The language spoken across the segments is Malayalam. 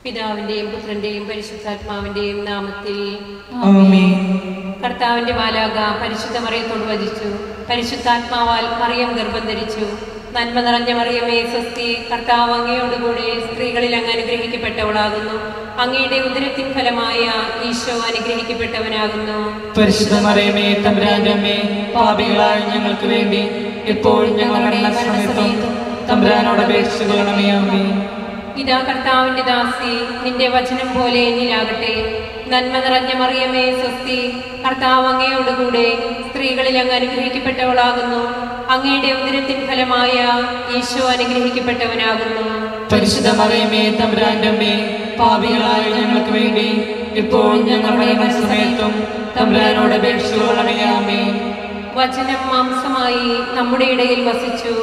പിതാവിന്റെയും പുത്രന്റെയും പരിശുദ്ധാത്മാവിന്റെയും നാമത്തിൽ ആമേൻ. കർത്താവിന്റെ മാലാഖ പരിശുദ്ധ മറിയത്തോട് വചിച്ചു. പരിശുദ്ധാത്മാവാൽ മറിയം ഗർഭം ധരിച്ചു. നന്മ നിറഞ്ഞ മറിയമേ സ്വസ്തി, കർത്താവ് അങ്ങയോടുകൂടെ സ്ത്രീകളിൽ അങ്ങ് അനുഗ്രഹിക്കപ്പെട്ടവളാകുന്നു. അങ്ങയുടെ ഉദരത്തിൻ ഫലമായ ഈശോ അനുഗ്രഹിക്കപ്പെട്ടവനാകുന്നു. പരിശുദ്ധ മറിയമേ തമ്പുരാന്റെ അമ്മേ, പാപികളായ ഞങ്ങൾക്ക് വേണ്ടി എപ്പോഴും ഞങ്ങളുടെ മരണസമയത്തും തമ്പുരാനോട് അപേക്ഷിച്ചുകൊള്ളണമേ. ആമേൻ. ഇതാ കർത്താവിന്റെ ദാസി, നിന്റെ വചനം പോലെ എന്നിലാകട്ടെ. നന്മ നിറഞ്ഞ മറിയമേ സ്വസ്തി, കർത്താവ് അങ്ങയോടുകൂടെ സ്ത്രീകളിൽ അങ്ങ് അനുഗ്രഹിക്കപ്പെട്ടവളാകുന്നു. അങ്ങയുടെ ഉദരത്തിൻ ഫലമായ ഈശോ അനുഗ്രഹിക്കപ്പെട്ടവനാകുന്നു. പരിശുദ്ധ മറിയമേ തമ്പുരാന്റെ അമ്മേ, പാപികളായ ഞങ്ങൾക്ക് വേണ്ടി എപ്പോഴും ഞങ്ങളുടെ മരണസമയത്തും തമ്പുരാനോട് അപേക്ഷിച്ചുകൊള്ളണമേ. ആമേൻ. വചനം മാംസമായി നമ്മുടെ ഇടയിൽ വസിച്ചു.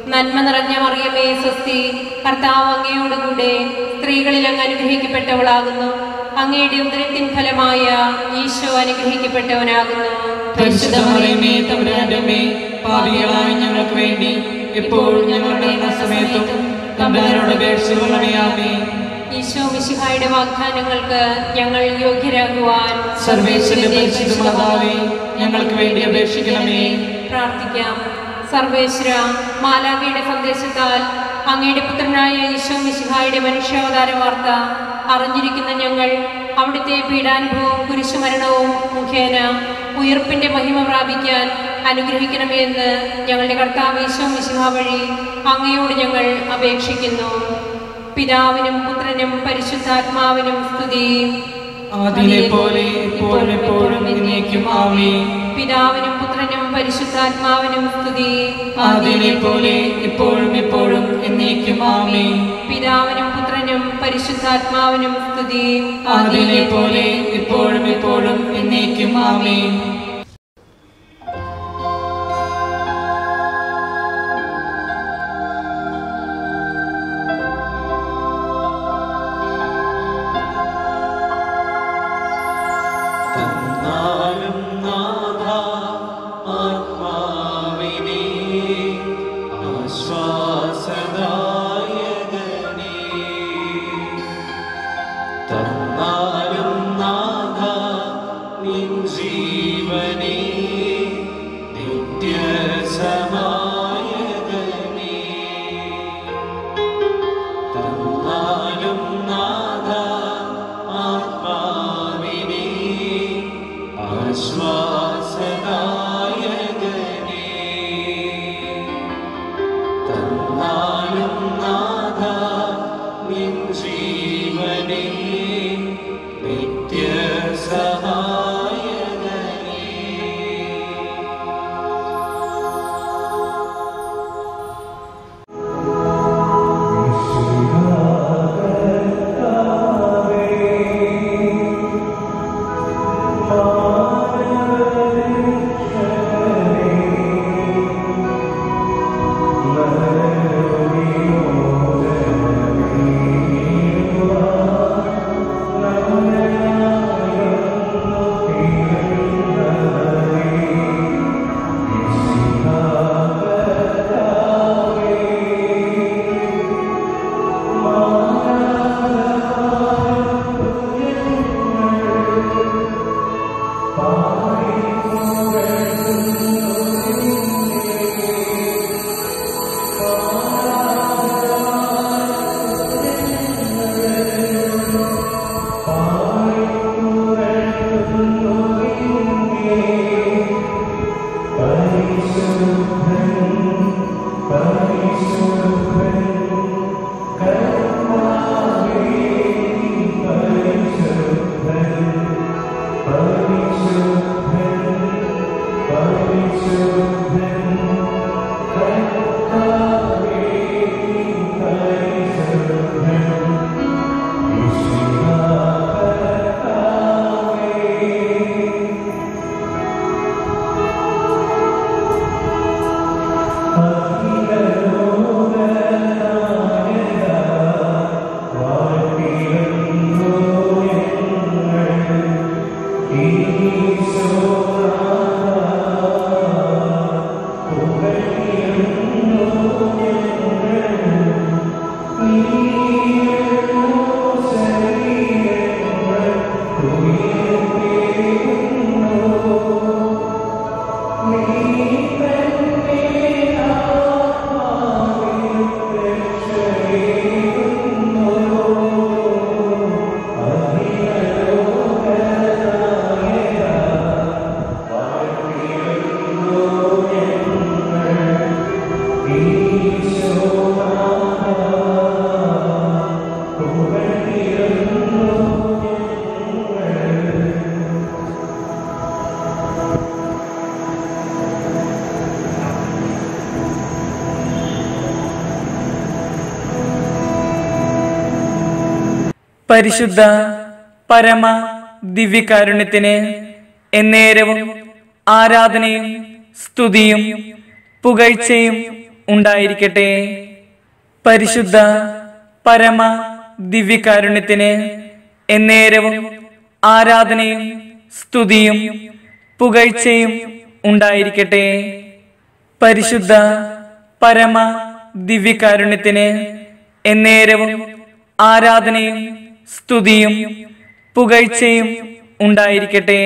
നന്മ നിറഞ്ഞ മറിയമേ സ്വസ്തി, കർത്താവ് അങ്ങയോടുകൂടെ സ്ത്രീകളിൽ അങ്ങ് അനുഗ്രഹിക്കപ്പെട്ടവളാകുന്നു. അങ്ങയുടെ ഉദരത്തിൻ ഫലമായ ഈശോ അനുഗ്രഹിക്കപ്പെട്ടവനാകുന്നു. പരിശുദ്ധ മറിയമേ തമ്പുരാന്റെ അമ്മേ, പാപികളായ ഞങ്ങൾക്ക് വേണ്ടി എപ്പോഴും ഞങ്ങളുടെ മരണസമയത്തും തമ്പുരാനോട് അപേക്ഷിച്ചുകൊള്ളണമേ. ആമേൻ. ഈശോ മിശിഹായുടെ വാഗ്ദാനങ്ങൾക്ക് ഞങ്ങൾ യോഗ്യരാകുവാൻ സർവേശ്വരന്റെ പരിശുദ്ധ മാതാവേ, ഞങ്ങൾക്ക് വേണ്ടി അപേക്ഷിക്കണമേ. പ്രാർത്ഥിക്കാം. സർവേശ്വര, മാലാഖയുടെ സന്ദേശത്താൽ അങ്ങയുടെ പുത്രനായ ഈശോ മിശിഹായുടെ മനുഷ്യാവതാര വാർത്ത അറിഞ്ഞിരിക്കുന്ന ഞങ്ങൾ അവിടുത്തെ പീഡാനുഭവവും കുരിശുമരണവും മുഖേന ഉയർപ്പിന്റെ മഹിമ പ്രാപിക്കാൻ അനുഗ്രഹിക്കണമേ എന്ന് ഞങ്ങളുടെ കർത്താവ് ഈശോ മിശിഹ വഴി അങ്ങയോട് ഞങ്ങൾ അപേക്ഷിക്കുന്നു. പിതാവിനും പുത്രനും പരിശുദ്ധാത്മാവിനും സ്തുതി. ആദിയിലെ പോലെ ഇപ്പോഴും എപ്പോഴും എന്നേക്കും. ആമേൻ. പിതാവിനും പുത്രനും പരിശുദ്ധാത്മാവിനും സ്തുതി. ആദിയിലെ പോലെ ഇപ്പോഴും എപ്പോഴും എന്നേക്കും. ആമേൻ. പിതാവിനും പുത്രനും പരിശുദ്ധാത്മാവിനും സ്തുതി. ആദിയിലെ പോലെ ഇപ്പോഴും എപ്പോഴും എന്നേക്കും. ആമേൻ. പരിശുദ്ധ പരമ ദിവ്യകാരുണ്യത്തിന് എന്നേരവും ആരാധനയും സ്തുതിയും പുകഴ്ചയും ഉണ്ടായിരിക്കട്ടെ. പരിശുദ്ധ പരമ ദിവ്യകാരുണ്യത്തിന് എന്നേരവും ആരാധനയും സ്തുതിയും പുകഴ്ചയും ഉണ്ടായിരിക്കട്ടെ. പരിശുദ്ധ പരമ ദിവ്യകാരുണ്യത്തിന് എന്നേരവും ആരാധനയും സ്തുതിയും പുകഴ്ചയും ഉണ്ടായിരിക്കട്ടെ.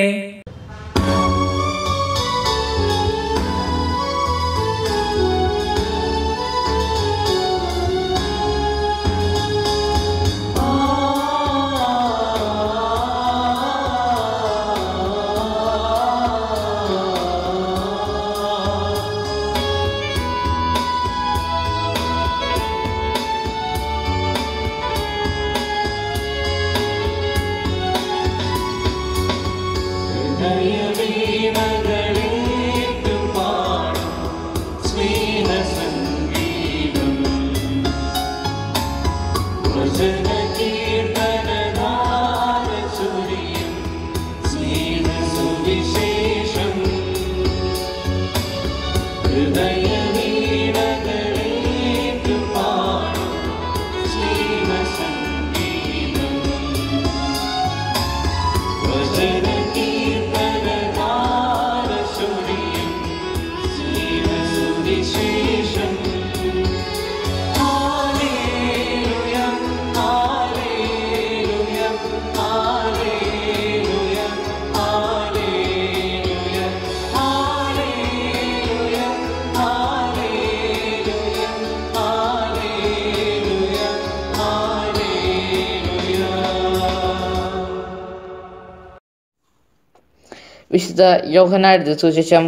വിശുദ്ധ യോഹന്നാന്റെ സുവിശേഷം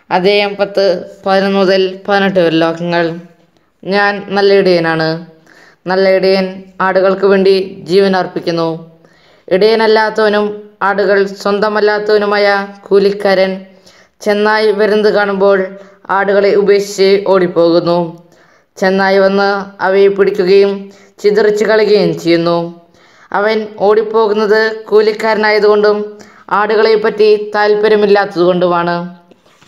അധ്യായം 10:11 മുതൽ 18 വരെ വാക്യങ്ങൾ. ഞാൻ നല്ല ഇടയനാണ്. നല്ല ഇടയൻ ആടുകൾക്ക് വേണ്ടി ജീവൻ അർപ്പിക്കുന്നു. ഇടയനല്ലാത്തവനും ആടുകൾ സ്വന്തമല്ലാത്തവനുമായ കൂലിക്കാരൻ ചെന്നായി വരുന്നത് കാണുമ്പോൾ ആടുകളെ ഉപേക്ഷിച്ച് ഓടിപ്പോകുന്നു. ചെന്നായി വന്ന് അവയെ പിടിക്കുകയും ചിതറിച്ച് കളയുകയും ചെയ്യുന്നു. അവൻ ഓടിപ്പോകുന്നത് കൂലിക്കാരനായതുകൊണ്ടും ആടുകളെപ്പറ്റി താല്പര്യമില്ലാത്തതുകൊണ്ടുമാണ്.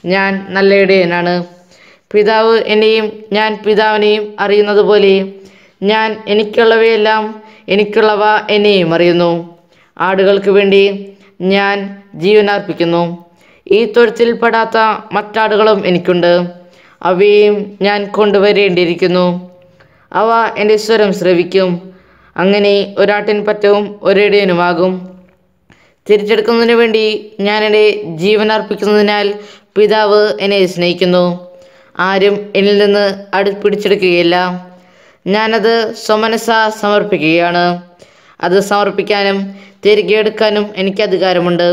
ഞാൻ നല്ല ഇടയനാണ്. പിതാവ് എന്നെയും ഞാൻ പിതാവിനെയും അറിയുന്നത് പോലെ ഞാൻ എനിക്കുള്ളവയെല്ലാം എനിക്കുള്ളവ എന്നെയും അറിയുന്നു. ആടുകൾക്ക് വേണ്ടി ഞാൻ ജീവനർപ്പിക്കുന്നു. ഈ തൊഴുത്തിൽ പെടാത്ത മറ്റാടുകളും എനിക്കുണ്ട്. അവയെയും ഞാൻ കൊണ്ടുവരേണ്ടിയിരിക്കുന്നു. അവ എൻ്റെ സ്വരം ശ്രവിക്കും. അങ്ങനെ ഒരാട്ടിൻ പറ്റവും ഒരിടയനുമാകും. തിരിച്ചെടുക്കുന്നതിന് വേണ്ടി ഞാൻ എൻ്റെ ജീവൻ അർപ്പിക്കുന്നതിനാൽ പിതാവ് എന്നെ സ്നേഹിക്കുന്നു. ആരും എന്നിൽ നിന്ന് പിടിച്ചെടുക്കുകയില്ല. ഞാനത് സ്വമനസ്സ സമർപ്പിക്കുകയാണ്. അത് സമർപ്പിക്കാനും തിരികെ എടുക്കാനും എനിക്ക് അധികാരമുണ്ട്.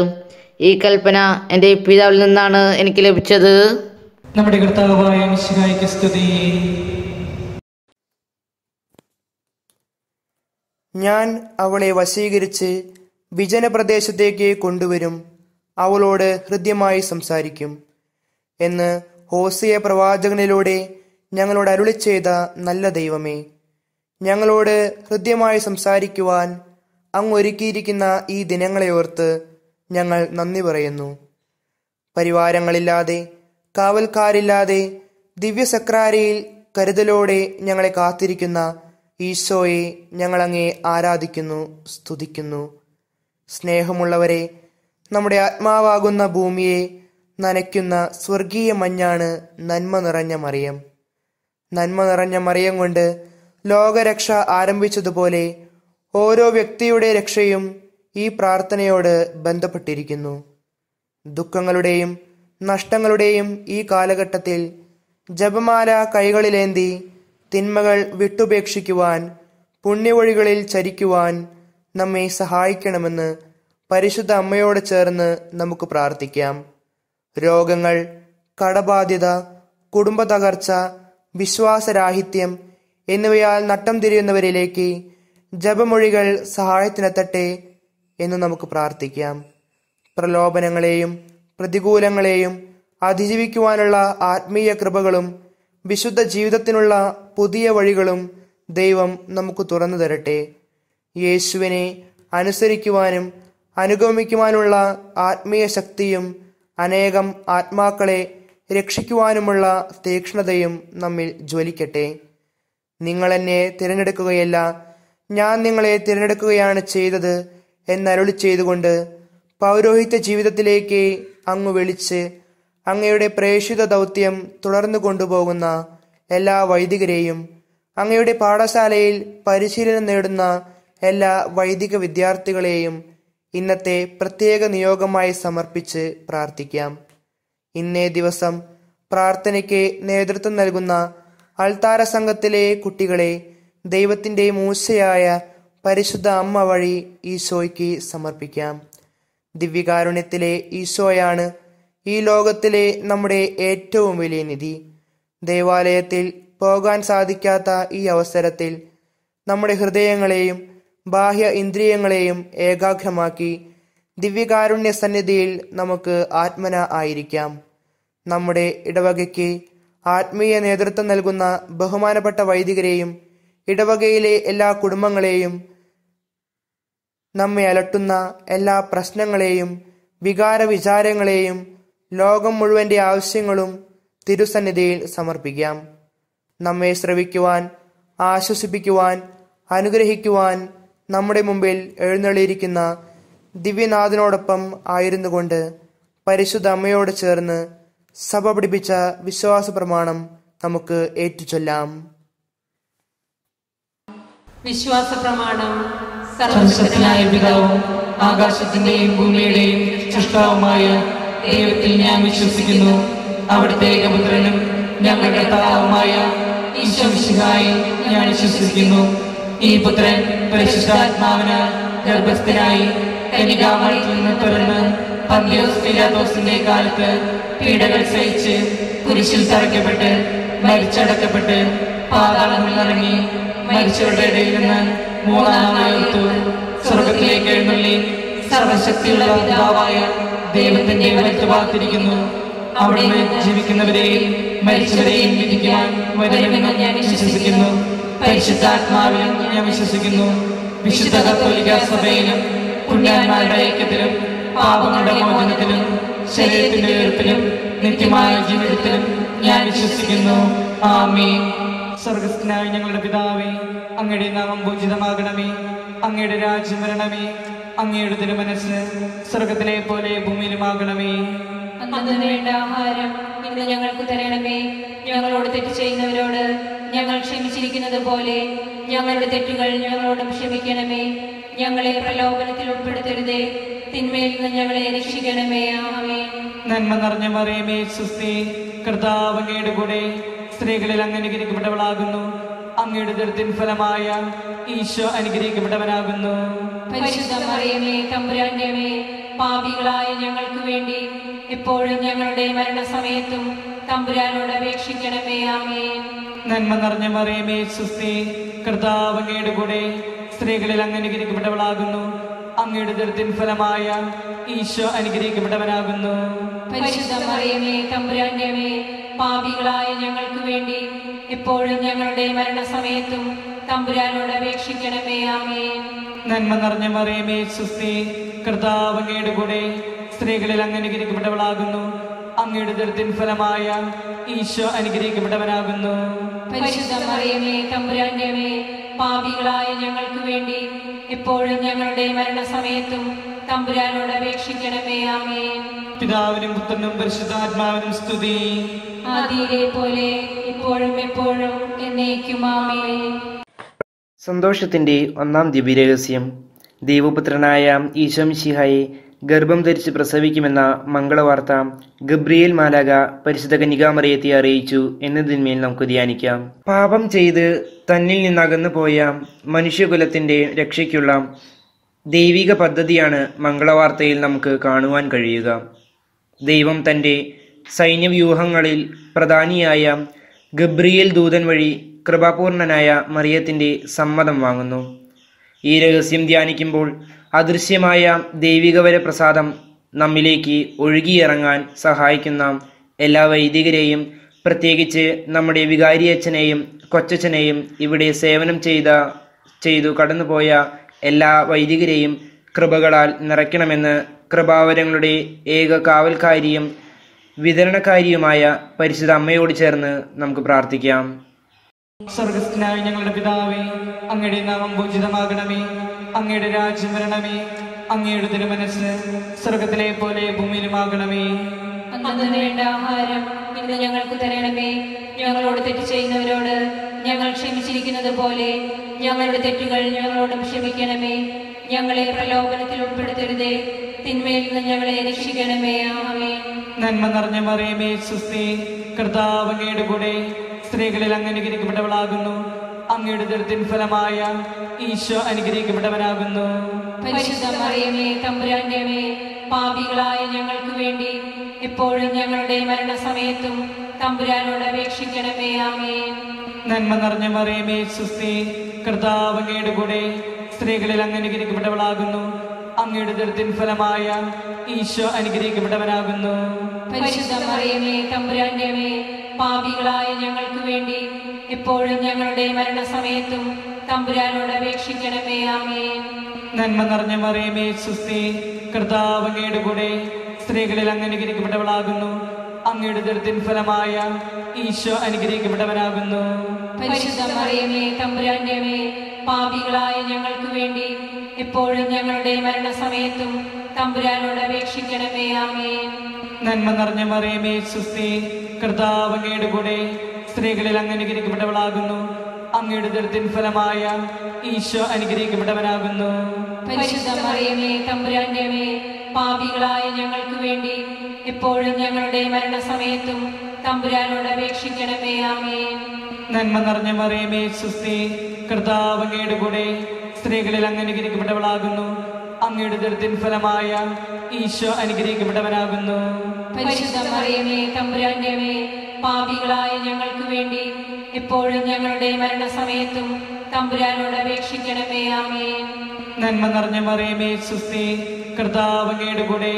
ഈ കൽപ്പന എൻ്റെ പിതാവിൽ നിന്നാണ് എനിക്ക് ലഭിച്ചത്. നമ്മുടെ കർത്താവായ മിശിഹായ്ക്ക് സ്തുതി. ഞാൻ അവളെ വശീകരിച്ച് വിജനപ്രദേശത്തേക്ക് കൊണ്ടുവരും, അവളോട് ഹൃദ്യമായി സംസാരിക്കും എന്ന് ഹോസിയ പ്രവാചകനിലൂടെ ഞങ്ങളോട് അരുളി ചെയ്ത നല്ല ദൈവമേ, ഞങ്ങളോട് ഹൃദ്യമായി സംസാരിക്കുവാൻ അങ്ങ് ഒരുക്കിയിരിക്കുന്ന ഈ ദിനങ്ങളെ ഓർത്ത് ഞങ്ങൾ നന്ദി പറയുന്നു. പരിവാരങ്ങളില്ലാതെ കാവൽക്കാരില്ലാതെ ദിവ്യസക്രാരിയിൽ കരുതലോടെ ഞങ്ങളെ കാത്തിരിക്കുന്ന ഈശോയെ ഞങ്ങളങ്ങേ ആരാധിക്കുന്നു, സ്തുതിക്കുന്നു. സ്നേഹമുള്ളവരെ, നമ്മുടെ ആത്മാവാകുന്ന ഭൂമിയെ നനയ്ക്കുന്ന സ്വർഗീയ മഞ്ഞാണ് നന്മ നിറഞ്ഞ മറിയം. നന്മ നിറഞ്ഞ മറിയം കൊണ്ട് ലോകരക്ഷ ആരംഭിച്ചതുപോലെ ഓരോ വ്യക്തിയുടെ രക്ഷയും ഈ പ്രാർത്ഥനയോട് ബന്ധപ്പെട്ടിരിക്കുന്നു. ദുഃഖങ്ങളുടെയും നഷ്ടങ്ങളുടെയും ഈ കാലഘട്ടത്തിൽ ജപമാല കൈകളിലേന്തി തിന്മകൾ വിട്ടുപേക്ഷിക്കുവാൻ, പുണ്യവഴികളിൽ ചരിക്കുവാൻ നമ്മെ സഹായിക്കണമെന്ന് പരിശുദ്ധ അമ്മയോട് ചേർന്ന് നമുക്ക് പ്രാർത്ഥിക്കാം. രോഗങ്ങൾ, കടബാധ്യത, കുടുംബ തകർച്ച, വിശ്വാസരാഹിത്യം എന്നിവയാൽ നട്ടം തിരിയുന്നവരിലേക്ക് ജപമൊഴികൾ സഹായത്തിനെത്തട്ടെ എന്ന് നമുക്ക് പ്രാർത്ഥിക്കാം. പ്രലോഭനങ്ങളെയും പ്രതികൂലങ്ങളെയും അതിജീവിക്കുവാനുള്ള ആത്മീയ കൃപകളും വിശുദ്ധ ജീവിതത്തിനുള്ള പുതിയ വഴികളും ദൈവം നമുക്ക് തുറന്നു തരട്ടെ. യേശുവിനെ അനുസരിക്കുവാനും അനുഗമിക്കുവാനുള്ള ആത്മീയ ശക്തിയും അനേകം ആത്മാക്കളെ രക്ഷിക്കുവാനുമുള്ള തീക്ഷ്ണതയും നമ്മിൽ ജ്വലിക്കട്ടെ. നിങ്ങൾ എന്നെ തിരഞ്ഞെടുക്കുകയല്ല, ഞാൻ നിങ്ങളെ തിരഞ്ഞെടുക്കുകയാണ് ചെയ്തത് എന്നരുളി ചെയ്തുകൊണ്ട് പൗരോഹിത്യ ജീവിതത്തിലേക്ക് അങ്ങ് വിളിച്ച് അങ്ങയുടെ പ്രേക്ഷിത ദൗത്യം തുടർന്നു കൊണ്ടുപോകുന്ന എല്ലാ വൈദികരെയും അങ്ങയുടെ പാഠശാലയിൽ പരിശീലനം നേടുന്ന എല്ലാ വൈദിക വിദ്യാർത്ഥികളെയും ഇന്നത്തെ പ്രത്യേക നിയോഗമായി സമർപ്പിച്ച് പ്രാർത്ഥിക്കാം. ഇന്നേ ദിവസം പ്രാർത്ഥനയ്ക്ക് നേതൃത്വം നൽകുന്ന അൾത്താര സംഘത്തിലെ കുട്ടികളെ ദൈവത്തിൻ്റെ മൂശയായ പരിശുദ്ധ അമ്മ വഴി ഈശോയ്ക്ക് സമർപ്പിക്കാം. ദിവ്യകാരുണ്യത്തിലെ ഈശോയാണ് ഈ ലോകത്തിലെ നമ്മുടെ ഏറ്റവും വലിയ നിധി. ദേവാലയത്തിൽ പോകാൻ സാധിക്കാത്ത ഈ അവസരത്തിൽ നമ്മുടെ ഹൃദയങ്ങളെയും ബാഹ്യ ഇന്ദ്രിയങ്ങളെയും ഏകാഗ്രമാക്കി ദിവ്യകാരുണ്യ സന്നിധിയിൽ നമുക്ക് ആത്മന ആയിരിക്കാം. നമ്മുടെ ഇടവകയ്ക്ക് ആത്മീയ നേതൃത്വം നൽകുന്ന ബഹുമാനപ്പെട്ട വൈദികരെയും ഇടവകയിലെ എല്ലാ കുടുംബങ്ങളെയും നമ്മെ അലട്ടുന്ന എല്ലാ പ്രശ്നങ്ങളെയും വികാര വിചാരങ്ങളെയും ലോകം മുഴുവൻ്റെ ആവശ്യങ്ങളും തിരുസന്നിധിയിൽ സമർപ്പിക്കാം. നമ്മെ ശ്രവിക്കുവാൻ, ആശ്വസിപ്പിക്കുവാൻ, അനുഗ്രഹിക്കുവാൻ നമ്മുടെ മുമ്പിൽ എഴുന്നള്ളിയിരിക്കുന്ന ദിവ്യനാഥനോടൊപ്പം ആയിരുന്നു കൊണ്ട് പരിശുദ്ധ അമ്മയോട് ചേർന്ന് സഭ പഠിപ്പിച്ച വിശ്വാസ പ്രമാണം നമുക്ക് ഏറ്റുചൊല്ലാം. വിശ്വാസ പ്രമാണം. സർവശക്തനായ പിതാവും ആകാശത്തിന്റെയും ഭൂമിയുടെയും സൃഷ്ടാവുമായ ദൈവത്തിൽ ഞാൻ വിശ്വസിക്കുന്നു. അവിടുത്തെ ഏകപുത്രനും ഞങ്ങളുടെ കർത്താവുമായ ഈശോ മിശിഹായിൽ ഞാൻ വിശ്വസിക്കുന്നു. ഈ പുത്രൻ പരിശുദ്ധാത്മാവിനാൽ ഗർഭസ്ഥനായി കന്യകാമറിയത്തിൽ നിന്ന് പിറന്ന് പന്തിയോസ് പീലാത്തോസിന്റെ കാലത്ത് പീഡകൾ സഹിച്ച് കുരിശിൽ തറയ്ക്കപ്പെട്ട് മരിച്ചടക്കപ്പെട്ട് പാതാളങ്ങളിൽ ഇറങ്ങി മരിച്ചവരുടെ ഇടയിൽ നിന്ന് മൂന്നാം നാൾ ഉയർത്തു. സ്വർഗത്തിലേക്ക് എഴുന്നള്ളി സർവശക്തിയുള്ള പിതാവായ ദൈവത്തിന്റെ വലത്തുഭാഗത്തിരിക്കുന്നു. അവിടുന്ന് ജീവിക്കുന്നവരെയും മരിച്ചവരെയും വിധിക്കുവാൻ വരുമെന്ന് ഞാൻ വിശ്വസിക്കുന്നു. പരിശുദ്ധാത്മാവിലും ഞാൻ വിശ്വസിക്കുന്നു. വിശുദ്ധ കത്തോലിക്ക സഭയിലും പുണ്യാന്മാരുടെ ഐക്യത്തിലും പാപങ്ങളുടെ മോചനത്തിലും ശരീരത്തിന്റെ ഉയർപ്പിലും നിത്യമായ ജീവിതത്തിലും ഞാൻ വിശ്വസിക്കുന്നു. ആമേൻ. സ്വർഗസ്ഥനായ ഞങ്ങളുടെ പിതാവേ, അങ്ങയുടെ നാമം പൂജിതമാകണമേ. അങ്ങയുടെ രാജ്യം വരണമേ. അങ്ങയുടെ തിരുമനസ്സ് സ്വർഗത്തിലെ പോലെ ഭൂമിയിലുമാകണമേ. അന്നു വേണ്ട ആഹാരം ഇന്ന് ഞങ്ങൾക്ക് തരണമേ. ഞങ്ങളോട് തെറ്റ് ചെയ്യുന്നവരോട് ഞങ്ങൾ ക്ഷമിച്ചിരിക്കുന്നത് പോലെ ഞങ്ങളുടെ തെറ്റുകൾ ഞങ്ങളോടും ക്ഷമിക്കണമേ. ഞങ്ങളെ പ്രലോഭനത്തിൽ ഉൾപ്പെടുത്തരുതേ, തിന്മയിൽ നിന്ന് ഞങ്ങളെ രക്ഷിക്കണമേ. ആമേൻ. നന്മ നിറഞ്ഞ മറിയമേ, സ്വസ്തി, കർത്താവ് അങ്ങയുടെ കൂടെ സ്ത്രീകളിൽ അങ്ങ് അനുഗ്രഹിക്കപ്പെട്ടവളാകുന്നു. അങ്ങയുടെ ദൃത്തിൻ ഫലമായ ഈശോ അനുഗ്രഹിക്കപ്പെട്ടവനാകുന്നു. പരിശുദ്ധ മറിയമേ, തമ്പുരാന്റെ അമ്മേ, പാപികളായ ഞങ്ങൾക്ക് വേണ്ടി എപ്പോഴും ഞങ്ങളുടെ മരണസമയത്തും തമ്പുരാനോട് അപേക്ഷിക്കണമേ. ആമേൻ. നന്മ നിറഞ്ഞ മറിയമേ, സ്വസ്തി, കർത്താവ് അങ്ങയുടെ കൂടെ സ്ത്രീകളിൽ അങ്ങ് അനുഗ്രഹിക്കപ്പെട്ടവളാകുന്നു. അങ്ങയുടെ ദൃത്തിൻ ഫലമായ ഈശോ അനുഗ്രഹിക്കപ്പെട്ടവനാകുന്നു. പരിശുദ്ധ മറിയമേ, തമ്പുരാന്റെ അമ്മേ, പാപികളായ ഞങ്ങൾക്ക് വേണ്ടി എപ്പോഴും ഞങ്ങളുടെ മരണസമയത്തും തമ്പുരാനോട് അപേക്ഷിക്കണമേ. ആമേൻ. നന്മ നിറഞ്ഞ മറിയമേ, സ്വസ്തി, കർത്താവ് അങ്ങയുടെ കൂടെ സ്ത്രീകളിൽ അങ്ങ് അനുഗ്രഹിക്കപ്പെട്ടവളാകുന്നു. അങ്ങയുടെ ദൃത്തിൻ ഫലമായ ഈശോ അനുഗ്രഹിക്കപ്പെട്ടവനാകുന്നു. പരിശുദ്ധ മറിയമേ, തമ്പുരാന്റെ അമ്മേ, പാപികളായ ഞങ്ങൾക്ക് വേണ്ടി എപ്പോഴും ഞങ്ങളുടെ മരണസമയത്തും തമ്പുരാനോട് അപേക്ഷിക്കണമേ. ആമേൻ. പിതാവിനും പുത്രനും പരിശുദ്ധാത്മാവിനും സ്തുതി. ആദിയിലെ പോലെ ഇപ്പോഴും എപ്പോഴും എന്നേക്കും. ആമേൻ. സന്തോഷത്തിൻ്റെ ഒന്നാം ദിവ്യരഹസ്യം. ദൈവപുത്രനായ ഈശോ മിശിഹായെ ഗർഭം ധരിച്ച് പ്രസവിക്കുമെന്ന മംഗളവാർത്ത ഗബ്രിയേൽ മാലാഖ പരിശുദ്ധ കന്യകാമറിയത്തെ അറിയിച്ചു എന്നതിന്മേൽ നമുക്ക് ധ്യാനിക്കാം. പാപം ചെയ്ത് തന്നിൽ നിന്നകന്നു പോയ മനുഷ്യകുലത്തിൻ്റെ രക്ഷയ്ക്കുള്ള ദൈവിക പദ്ധതിയാണ് മംഗളവാർത്തയിൽ നമുക്ക് കാണുവാൻ കഴിയുക. ദൈവം തൻ്റെ സൈന്യവ്യൂഹങ്ങളിൽ പ്രധാനിയായ ഗബ്രിയേൽ ദൂതൻ വഴി കൃപാപൂർണനായ മറിയത്തിൻ്റെ സമ്മതം വാങ്ങുന്നു. ഈ രഹസ്യം ധ്യാനിക്കുമ്പോൾ അദൃശ്യമായ ദൈവികവര പ്രസാദം നമ്മിലേക്ക് ഒഴുകിയിറങ്ങാൻ സഹായിക്കുന്ന എല്ലാ വൈദികരെയും, പ്രത്യേകിച്ച് നമ്മുടെ വികാരിയച്ഛനെയും കൊച്ചച്ഛനെയും ഇവിടെ സേവനം ചെയ്തു കടന്നുപോയ എല്ലാ വൈദികരെയും കൃപകളാൽ നിറയ്ക്കണമെന്ന് കൃപാവരങ്ങളുടെ ഏക കാവൽക്കാരിയും വിതരണക്കാരിയുമായ പരിശുദ്ധ അമ്മയോട് ചേർന്ന് നമുക്ക് പ്രാർത്ഥിക്കാം. സ്വർഗസ്ഥനായ ഞങ്ങളുടെ പിതാവേ, അങ്ങയുടെ നാമം പൂജിതമാകണമേ. അങ്ങയുടെ രാജ്യം വരണമേ. അങ്ങയുടെ തിരുമനസ്സ് സ്വർഗത്തിലെ പോലെ ഭൂമിയിലുമാകണമേ. അന്നു വേണ്ട ആഹാരം ഇന്ന് ഞങ്ങൾക്ക് തരണമേ. ഞങ്ങളോട് തെറ്റ് ചെയ്യുന്നവരോട് ഞങ്ങൾ ക്ഷമിച്ചിരിക്കുന്നത് പോലെ ഞങ്ങളുടെ തെറ്റുകൾ ഞങ്ങളോടും ക്ഷമിക്കണമേ. ഞങ്ങളെ പ്രലോഭനത്തിൽ ഉൾപ്പെടുത്തരുതേ, തിന്മയിൽ നിന്ന് ഞങ്ങളെ രക്ഷിക്കണമേ. ആമേൻ. നന്മ നിറഞ്ഞ മറിയമേ, സ്വസ്തി, കർത്താവ് അങ്ങയുടെ കൂടെ സ്ത്രീകളിൽ അങ്ങ് അനുഗ്രഹിക്കപ്പെട്ടവളാകുന്നു. അങ്ങയുടെ ഉദരത്തിൻ ഫലമായ ഈശോ അനുഗ്രഹിക്കപ്പെട്ടവനാകുന്നു. പരിശുദ്ധ മറിയമേ, തമ്പുരാന്റെ അമ്മേ, പാപികളായ ഞങ്ങൾക്ക് വേണ്ടി എപ്പോഴും ഞങ്ങളുടെ മരണസമയത്തും തമ്പുരാനോട് അപേക്ഷിക്കണമേ. ആമേൻ. നന്മ നിറഞ്ഞ മറിയമേ, സ്വസ്തി, കർത്താവ് അങ്ങയുടെ കൂടെ സ്ത്രീകളിൽ അങ്ങ് അനുഗ്രഹിക്കപ്പെട്ടവളാകുന്നു. അങ്ങയുടെ ഉദരത്തിൻ ഫലമായ ഈശോ അനുഗ്രഹിക്കപ്പെട്ടവനാകുന്നു. പരിശുദ്ധ മറിയമേ, തമ്പുരാന്റെ അമ്മേ, പാപികളായ ഞങ്ങൾക്ക് വേണ്ടി എപ്പോഴും ഞങ്ങളുടെ മരണസമയത്തും തമ്പുരാനോട് അപേക്ഷിക്കണമേ. ആമേൻ. നന്മ നിറഞ്ഞ മറിയമേ, സ്വസ്തി, കർത്താവ് അങ്ങയുടെ കൂടെ സ്ത്രീകളിൽ അങ്ങ് അനുഗ്രഹിക്കപ്പെട്ടവളാകുന്നു. അങ്ങയുടെ ഉദരത്തിൻ ഫലമായ ഈശോ അനുഗ്രഹിക്കപ്പെട്ടവനാകുന്നു. പരിശുദ്ധ മറിയമേ, തമ്പുരാന്റെ അമ്മേ, പാപികളായ ഞങ്ങൾക്ക് വേണ്ടി എപ്പോഴും ഞങ്ങളുടെ മരണസമയത്തും തമ്പുരാനോട് അപേക്ഷിക്കണമേ. ആമേൻ. നന്മ നിറഞ്ഞ മറിയമേ, സ്വസ്തി, കർത്താവ് അങ്ങയുടെ കൂടെ സ്ത്രീകളിൽ അങ്ങ് അനുഗ്രഹിക്കപ്പെട്ടവളാകുന്നു. അങ്ങയുടെ ഉദരത്തിൻ ഫലമായ ഈശോ അനുഗ്രഹിക്കപ്പെട്ടവനാകുന്നു. പരിശുദ്ധ മറിയമേ, തമ്പുരാന്റെ അമ്മേ, പാപികളായ ഞങ്ങൾക്ക് വേണ്ടി എപ്പോഴും ഞങ്ങളുടെ മരണസമയത്തും തമ്പുരാനോട് അപേക്ഷിക്കണമേ. ആമേൻ. നന്മ നിറഞ്ഞ മറിയമേ, സ്വസ്തി, കർത്താവ് അങ്ങയുടെ കൂടെ സ്ത്രീകളിൽ അങ്ങ് അനുഗ്രഹിക്കപ്പെട്ടവളാകുന്നു. അങ്ങയുടെ ഉദരത്തിൻ ഫലമായ ഈശോ അനുഗ്രഹിക്കപ്പെട്ടവനാകുന്നു. പരിശുദ്ധ മറിയമേ, തമ്പുരാന്റെ അമ്മേ, പാപികളായ ഞങ്ങൾക്ക് വേണ്ടി എപ്പോഴും ഞങ്ങളുടെ മരണസമയത്തും തമ്പുരാനോട് അപേക്ഷിക്കണമേ. ആമേൻ. നന്മ നിറഞ്ഞ മറിയമേ, സ്വസ്തി, കർത്താവ് അങ്ങയുടെ കൂടെ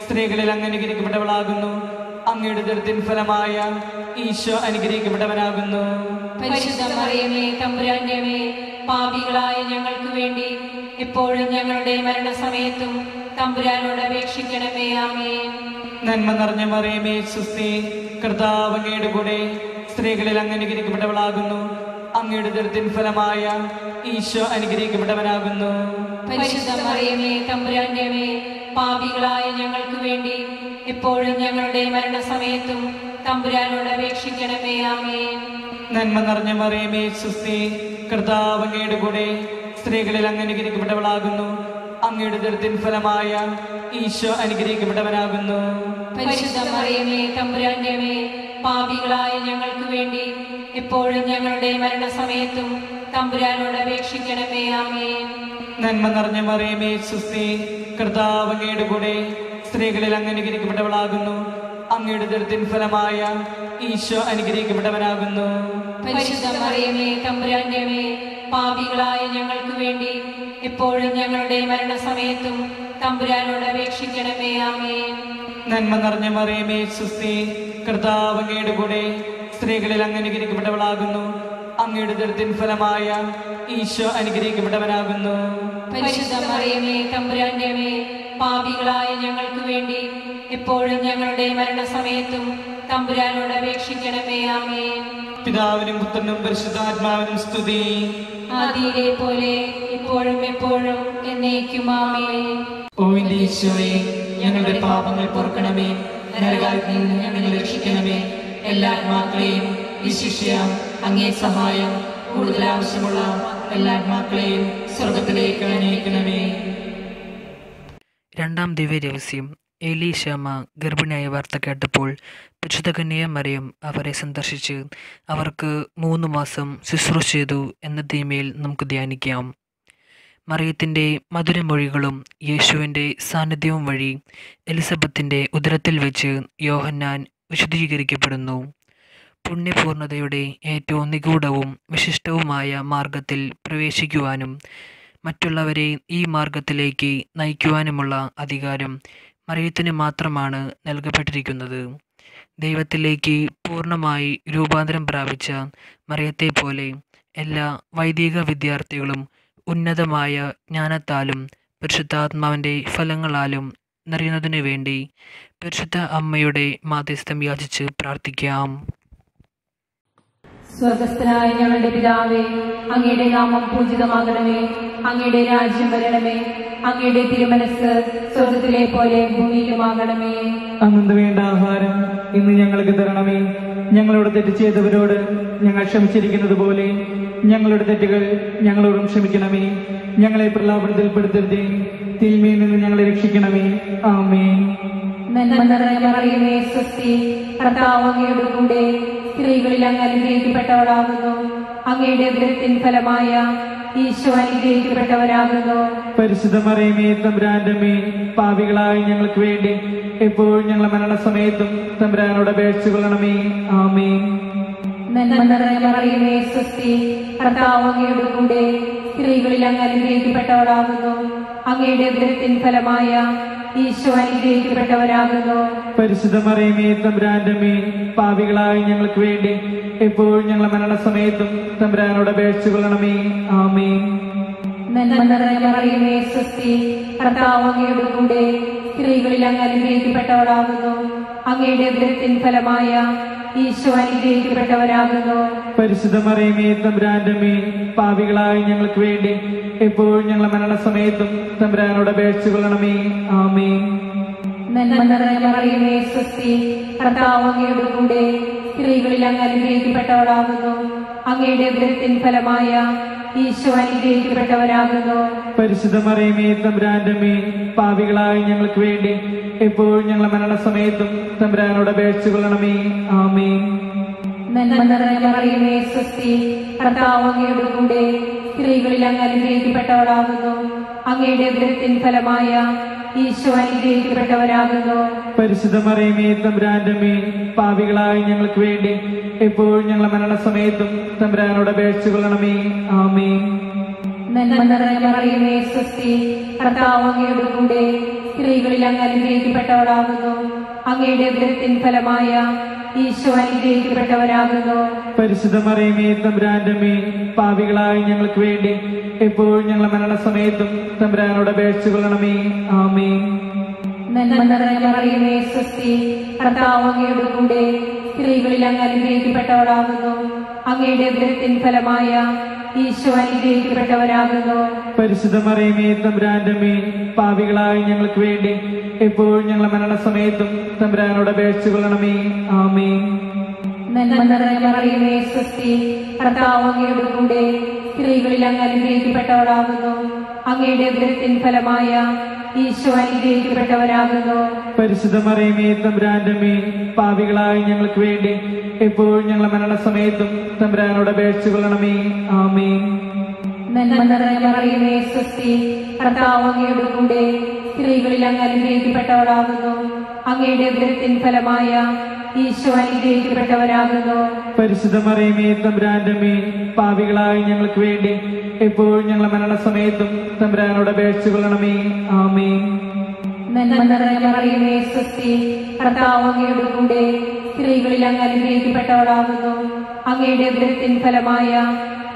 സ്ത്രീകളിൽ അങ്ങ് അനുഗ്രഹിക്കപ്പെട്ടവളാകുന്നു. അങ്ങയുടെ ഉദരത്തിൻ ഫലമായ ഈശോ അനുഗ്രഹിക്കപ്പെട്ടവനാകുന്നു. പരിശുദ്ധ മറിയമേ, തമ്പുരാന്റെ അമ്മേ, പാപികളായ ഞങ്ങൾക്ക് വേണ്ടി എപ്പോഴും ഞങ്ങളുടെ മരണസമയത്തും തമ്പുരാനോട് അപേക്ഷിക്കണമേ. ആമേൻ. നന്മ നിറഞ്ഞ മറിയമേ, സ്വസ്തി, കർത്താവ് അങ്ങയുടെ കൂടെ സ്ത്രീകളിൽ അങ്ങ് അനുഗ്രഹിക്കപ്പെട്ടവളാകുന്നു. അങ്ങയുടെ ഉദരത്തിൻ ഫലമായ ഈശോ അനുഗ്രഹിക്കപ്പെട്ടവനാകുന്നു. പരിശുദ്ധ മറിയമേ, തമ്പുരാന്റെ അമ്മേ, പാപികളായ ഞങ്ങൾക്ക് വേണ്ടി എപ്പോഴും ഞങ്ങളുടെ മരണസമയത്തും തമ്പുരാനോട് അപേക്ഷിക്കണമേ. ആമേൻ. നന്മ നിറഞ്ഞ മറിയമേ, സ്വസ്തി, കർത്താവ് അങ്ങയുടെ കൂടെ സ്ത്രീകളിൽ അങ്ങ് അനുഗ്രഹിക്കപ്പെട്ടവളാകുന്നു. അങ്ങയുടെ ഉദരത്തിൻ ഫലമായ ഈശോ അനുഗ്രഹിക്കപ്പെട്ടവനാകുന്നു. പരിശുദ്ധ മറിയമേ, തമ്പുരാന്റെ അമ്മേ, പാപികളായ ഞങ്ങൾക്ക് വേണ്ടി എപ്പോഴും ഞങ്ങളുടെ മരണസമയത്തും തമ്പുരാനോട് അപേക്ഷിക്കണമേ. ആമേൻ. നന്മ നിറഞ്ഞ മറിയമേ, സ്വസ്തി, കർത്താവ് അങ്ങയുടെ കൂടെ സ്ത്രീകളിൽ അങ്ങ് അനുഗ്രഹിക്കപ്പെട്ടവളാകുന്നു. അങ്ങയുടെ ഉദരത്തിൻ ഫലമായ ഈശോ അനുഗ്രഹിക്കപ്പെട്ടവനാകുന്നു. പരിശുദ്ധ മറിയമേ, തമ്പുരാന്റെ അമ്മേ, പാപികളായ ഞങ്ങൾക്ക് വേണ്ടി എപ്പോഴും ഞങ്ങളുടെ മരണസമയത്തും തമ്പുരാനോട് അപേക്ഷിക്കണമേ. ആമേൻ. നന്മ നിറഞ്ഞ മറിയമേ, സ്വസ്തി, കർത്താവ് അങ്ങയുടെ കൂടെ സ്ത്രീകളിൽ അങ്ങ് അനുഗ്രഹിക്കപ്പെട്ടവളാകുന്നു. അങ്ങയുടെ ഉദരത്തിൻ ഫലമായ ഈശോ അനുഗ്രഹിക്കപ്പെട്ടവനാകുന്നു. പരിശുദ്ധ മറിയമേ, തമ്പുരാന്റെ അമ്മേ, പാപികളായ ഞങ്ങൾക്ക് വേണ്ടി എപ്പോഴും ഞങ്ങളുടെ മരണസമയത്തും തമ്പുരാനോട് അപേക്ഷിക്കണമേ. ആമേൻ. പിതാവിനും പുത്രനും പരിശുദ്ധാത്മാവിനും സ്തുതി. ആദിയിലെ പോലെ ഇപ്പോഴും എപ്പോഴും എന്നേക്കും. ആമേൻ. ഓ എന്റെ ഈശോയെ, ഞങ്ങളുടെ പാപങ്ങൾ പൊറുക്കണമേ. നരകാഗ്നിയിൽ നിന്ന് ഞങ്ങളെ രക്ഷിക്കണമേ. എല്ലാ ആത്മാക്കളെയും വിശിഷ്യ അങ്ങേ സഹായം കൂടുതൽ ആവശ്യമുള്ള എല്ലാ ആത്മാക്കളെയും സ്വർഗത്തിലേക്ക് അനയിക്കണമേ. രണ്ടാം ദിവ്യരഹസ്യം. എലീശാമ്മ ഗർഭിണിയായ വാർത്ത കേട്ടപ്പോൾ പരിശുദ്ധ കന്യക മറിയം അവരെ സന്ദർശിച്ച് അവർക്ക് 3 മാസം ശുശ്രൂഷ ചെയ്തു എന്ന തീമയിൽ നമുക്ക് ധ്യാനിക്കാം. മറിയത്തിൻ്റെ മധുരമൊഴികളും യേശുവിൻ്റെ സാന്നിധ്യവും വഴി എലിസബത്തിൻ്റെ ഉദരത്തിൽ വെച്ച് യോഹന്നാൻ വിശുദ്ധീകരിക്കപ്പെടുന്നു. പുണ്യപൂർണതയുടെ ഏറ്റവും നിഗൂഢവും വിശിഷ്ടവുമായ മാർഗത്തിൽ പ്രവേശിക്കുവാനും മറ്റുള്ളവരെ ഈ മാർഗത്തിലേക്ക് നയിക്കുവാനുമുള്ള അധികാരം മറിയത്തിന് മാത്രമാണ് നൽകപ്പെട്ടിരിക്കുന്നത്. ദൈവത്തിലേക്ക് പൂർണ്ണമായി രൂപാന്തരം പ്രാപിച്ച മറിയത്തെ പോലെ എല്ലാ വൈദിക വിദ്യാർത്ഥികളും ഉന്നതമായ ജ്ഞാനത്താലും പരിശുദ്ധാത്മാവിൻ്റെ ഫലങ്ങളാലും നിറയുന്നതിനു വേണ്ടി പരിശുദ്ധ അമ്മയുടെ മാധ്യസ്ഥം യാചിച്ച് പ്രാർത്ഥിക്കാം. സ്വർഗസ്ഥനായ ഞങ്ങളുടെ പിതാവേ, അങ്ങയുടെ നാമം പൂജിതമാകണമേ. അങ്ങയുടെ രാജ്യം വരണമേ. അങ്ങയുടെ തിരുമനസ് സ്വർഗത്തിലെ പോലെ ഭൂമിയിലുമാകണമേ. അന്നു വേണ്ട ആഹാരം ഇന്ന് ഞങ്ങൾക്ക് തരണമേ. ഞങ്ങളോട് തെറ്റ് ചെയ്തവരോട് ഞങ്ങൾ ക്ഷമിച്ചിരിക്കുന്നത് പോലെ ഞങ്ങളുടെ തെറ്റുകൾ ഞങ്ങളോടും ക്ഷമിക്കണമേ. ഞങ്ങളെ പ്രലോഭനത്തിൽപ്പെടുത്തരുതേ, തിന്മയിൽ നിന്ന് ഞങ്ങളെ രക്ഷിക്കണമേ. ആമേൻ. നന്മ നിറഞ്ഞ മറിയമേ, സ്വസ്തി, കർത്താവ് അങ്ങയുടെ കൂടെ സ്ത്രീകളിൽ അങ്ങ് അനുഗ്രഹിക്കപ്പെട്ടവളാകുന്നു. അങ്ങയുടെ ഉദരത്തിൻ ഫലമായ ഈശോ അനുഗ്രഹിക്കപ്പെട്ടവരാകുന്നു. പരിശുദ്ധ മറിയമേ, തമ്പുരാന്റെ അമ്മേ, പാപികളായ ഞങ്ങൾക്ക് വേണ്ടി എപ്പോഴും ഞങ്ങളുടെ മരണസമയത്തും തമ്പുരാനോട് അപേക്ഷിച്ചുകൊള്ളണമേ. ആമേൻ. നന്മ നിറഞ്ഞ മറിയമേ, സ്വസ്തി, കർത്താവ് അങ്ങയുടെ കൂടെ സ്ത്രീകളിൽ അങ്ങ് അനുഗ്രഹിക്കപ്പെട്ടവളാകുന്നു. അങ്ങയുടെ ഉദരത്തിൻ ഫലമായ ഈശോ അനുഗ്രഹിക്കപ്പെട്ടവരാകുന്നു. പരിശുദ്ധ മറിയമേ, തമ്പുരാന്റെ അമ്മേ, പാപികളായ ഞങ്ങൾക്ക് വേണ്ടി എപ്പോഴും ഞങ്ങളുടെ മരണസമയത്തും തമ്പുരാനോട് അപേക്ഷിച്ചുകൊള്ളണമേ. ആമേൻ. നന്മ നിറഞ്ഞ മറിയമേ, സ്വസ്തി, കർത്താവ് അങ്ങയുടെ കൂടെ സ്ത്രീകളിൽ അങ്ങ് അനുഗ്രഹിക്കപ്പെട്ടവളാകുന്നു. അങ്ങയുടെ ഉദരത്തിൻ ഫലമായ ഈശോ അനുഗ്രഹിക്കപ്പെട്ടവരാകുന്നു. പരിശുദ്ധ മറിയമേ, തമ്പുരാന്റെ അമ്മേ, പാപികളായ ഞങ്ങൾക്ക് വേണ്ടി എപ്പോഴും ഞങ്ങളുടെ മരണസമയത്തും തമ്പുരാനോട് അപേക്ഷിച്ചുകൊള്ളണമേ. ആമേൻ. നന്മ നിറഞ്ഞ മറിയമേ, സ്വസ്തി, കർത്താവ് അങ്ങയുടെ കൂടെ സ്ത്രീകളിൽ അങ്ങ് അനുഗ്രഹിക്കപ്പെട്ടവളാകുന്നു. അങ്ങയുടെ ഉദരത്തിൻ ഫലമായ ഈശോ അനുഗ്രഹിക്കപ്പെട്ടവരാകുന്നു. പരിശുദ്ധ മറിയമേ, തമ്പുരാന്റെ അമ്മേ, പാപികളായ ഞങ്ങൾക്ക് വേണ്ടി എപ്പോഴും ഞങ്ങളുടെ മരണസമയത്തും തമ്പുരാനോട് അപേക്ഷിച്ചുകൊള്ളണമേ. ആമേൻ. നന്മ നിറഞ്ഞ മറിയമേ, സ്വസ്തി, കർത്താവ് അങ്ങയുടെ കൂടെ സ്ത്രീകളിൽ അങ്ങ് അനുഗ്രഹിക്കപ്പെട്ടവളാകുന്നു. അങ്ങയുടെ ഉദരത്തിൻ ഫലമായ ഈശോ അനുഗ്രഹിക്കപ്പെട്ടവരാകുന്നു. പരിശുദ്ധ മറിയമേ, തമ്പുരാന്റെ അമ്മേ, പാപികളായ ഞങ്ങൾക്ക് വേണ്ടി എപ്പോഴും ഞങ്ങളുടെ മരണസമയത്തും തമ്പുരാനോട് അപേക്ഷിച്ചുകൊള്ളണമേ. ആമേൻ. നന്മ നിറഞ്ഞ മറിയമേ, സ്വസ്തി, കർത്താവ് അങ്ങയുടെ കൂടെ സ്ത്രീകളിൽ അങ്ങ് അനുഗ്രഹിക്കപ്പെട്ടവളാകുന്നു. അങ്ങയുടെ ഉദരത്തിൻ ഫലമായ ഈശോ അനുഗ്രഹിക്കപ്പെട്ടവരാകുന്നു. പരിശുദ്ധ മറിയമേ, തമ്പുരാന്റെ അമ്മേ, പാപികളായ ഞങ്ങൾക്ക് വേണ്ടി എപ്പോഴും ഞങ്ങളുടെ മരണസമയത്തും തമ്പുരാനോട് അപേക്ഷിച്ചുകൊള്ളണമേ. ആമേൻ. നന്മ നിറഞ്ഞ മറിയമേ, സ്വസ്തി, കർത്താവ് അങ്ങയുടെ കൂടെ സ്ത്രീകളിൽ അങ്ങ് അനുഗ്രഹിക്കപ്പെട്ടവളാകുന്നു. അങ്ങയുടെ ഉദരത്തിൻ ഫലമായ ഈശോ അനുഗ്രഹിക്കപ്പെട്ടവരാകുന്നു. പരിശുദ്ധ മറിയമേ, തമ്പുരാന്റെ അമ്മേ, പാപികളായ ഞങ്ങൾക്ക് വേണ്ടി എപ്പോഴും ഞങ്ങളുടെ മരണസമയത്തും തമ്പുരാനോട് അപേക്ഷിച്ചുകൊള്ളണമേ. ആമേൻ. നന്മ നിറഞ്ഞ മറിയമേ, സ്വസ്തി, കർത്താവ് അങ്ങയുടെ കൂടെ സ്ത്രീകളിൽ അങ്ങ് അനുഗ്രഹിക്കപ്പെട്ടവളാകുന്നു. അങ്ങയുടെ ഉദരത്തിൻ ഫലമായ ഈശോ അനുഗ്രഹിക്കപ്പെട്ടവരാകുന്നു. പരിശുദ്ധ മറിയമേ, തമ്പുരാന്റെ അമ്മേ, പാപികളായ ഞങ്ങൾക്ക് വേണ്ടി എപ്പോഴും ഞങ്ങളുടെ മരണസമയത്തും തമ്പുരാനോട് അപേക്ഷിച്ചുകൊള്ളണമേ. ആമേൻ. നന്മ നിറഞ്ഞ മറിയമേ, സ്വസ്തി, കർത്താവ് അങ്ങയുടെ കൂടെ സ്ത്രീകളിൽ അങ്ങ് അനുഗ്രഹിക്കപ്പെട്ടവളാകുന്നു. അങ്ങയുടെ ഉദരത്തിൻ ഫലമായ ഈശോ അനുഗ്രഹിക്കപ്പെട്ടവരാകുന്നു. പരിശുദ്ധ മറിയമേ, തമ്പുരാന്റെ അമ്മേ, പാപികളായ ഞങ്ങൾക്ക് വേണ്ടി എപ്പോഴും ഞങ്ങളുടെ മരണസമയത്തും തമ്പുരാനോട് അപേക്ഷിച്ചുകൊള്ളണമേ. ആമേൻ. നന്മ നിറഞ്ഞ മറിയമേ, സ്വസ്തി, കർത്താവ് അങ്ങയുടെ കൂടെ സ്ത്രീകളിൽ അങ്ങ് അനുഗ്രഹിക്കപ്പെട്ടവളാകുന്നു. അങ്ങയുടെ ഉദരത്തിൻ ഫലമായ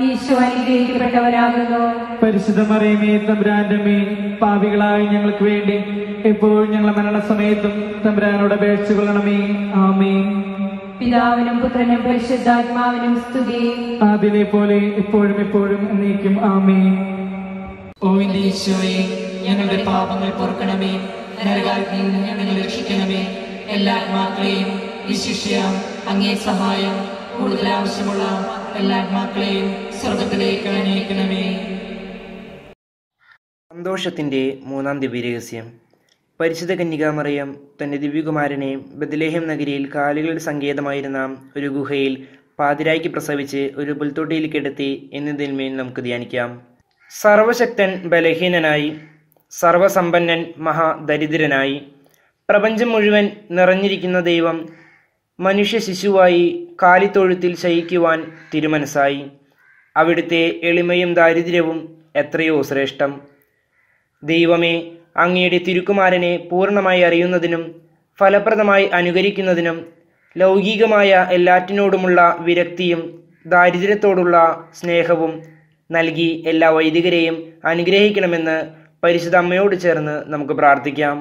ഈശോ അനുഗ്രഹിക്കപ്പെട്ടവരാകുന്നു. പരിശുദ്ധ മറിയമേ, തമ്പുരാന്റെ അമ്മേ, പാപികളായ ഞങ്ങൾക്ക് വേണ്ടി എപ്പോഴും ഞങ്ങളുടെ മരണസമയത്തും തമ്പുരാനോട് അപേക്ഷിച്ചുകൊള്ളണമേ. ആമേൻ. പിതാവിനും പുത്രനും പരിശുദ്ധാത്മാവിനും സ്തുതി. ആദിലെ പോലെ എപ്പോഴും എപ്പോഴും എന്നേക്കും. ആമേൻ. ഓ എന്റെ ഈശോയെ, ഞങ്ങളുടെ പാപങ്ങൾ പൊറുക്കണമേ. നരകാഗ്നിയിൽ നിന്ന് ഞങ്ങളെ രക്ഷിക്കണമേ. എല്ലാ ആത്മാക്കളെയും വിശിഷ്യ അങ്ങേ സഹായം കൂടുതൽ ആവശ്യമുള്ള എല്ലാ ആത്മാക്കളെയും സ്വർഗത്തിലേക്ക് അനയിക്കണമേ. സന്തോഷത്തിൻ്റെ മൂന്നാം ദിവ്യരഹസ്യം. പരിശുദ്ധ കന്യകാമറിയം തൻ്റെ ദിവ്യകുമാരനെ ബത്ലഹേം നഗരിയിൽ കാലികളുടെ സങ്കേതമായിരുന്ന ഒരു ഗുഹയിൽ പാതിരായ്ക്ക് പ്രസവിച്ച് ഒരു പുൽത്തൊട്ടിയിൽ കിടത്തി എന്നതിന്മേൽ നമുക്ക് ധ്യാനിക്കാം. സർവശക്തൻ ബലഹീനനായി, സർവസമ്പന്നൻ മഹാദരിദ്രനായി, പ്രപഞ്ചം മുഴുവൻ നിറഞ്ഞിരിക്കുന്ന ദൈവം മനുഷ്യ ശിശുവായി കാലിത്തൊഴുത്തിൽ ശയിക്കുവാൻ തിരുമനസ്സായി. അവിടുത്തെ എളിമയും ദാരിദ്ര്യവും എത്രയോ ശ്രേഷ്ഠം. ദൈവമേ, അങ്ങയുടെ തിരുക്കുമാരനെ പൂർണ്ണമായി അറിയുന്നതിനും ഫലപ്രദമായി അനുകരിക്കുന്നതിനും ലൗകികമായ എല്ലാറ്റിനോടുമുള്ള വിരക്തിയും ദാരിദ്ര്യത്തോടുള്ള സ്നേഹവും നൽകി എല്ലാ വൈദികരെയും അനുഗ്രഹിക്കണമെന്ന് പരിശുദ്ധ അമ്മയോട് ചേർന്ന് നമുക്ക് പ്രാർത്ഥിക്കാം.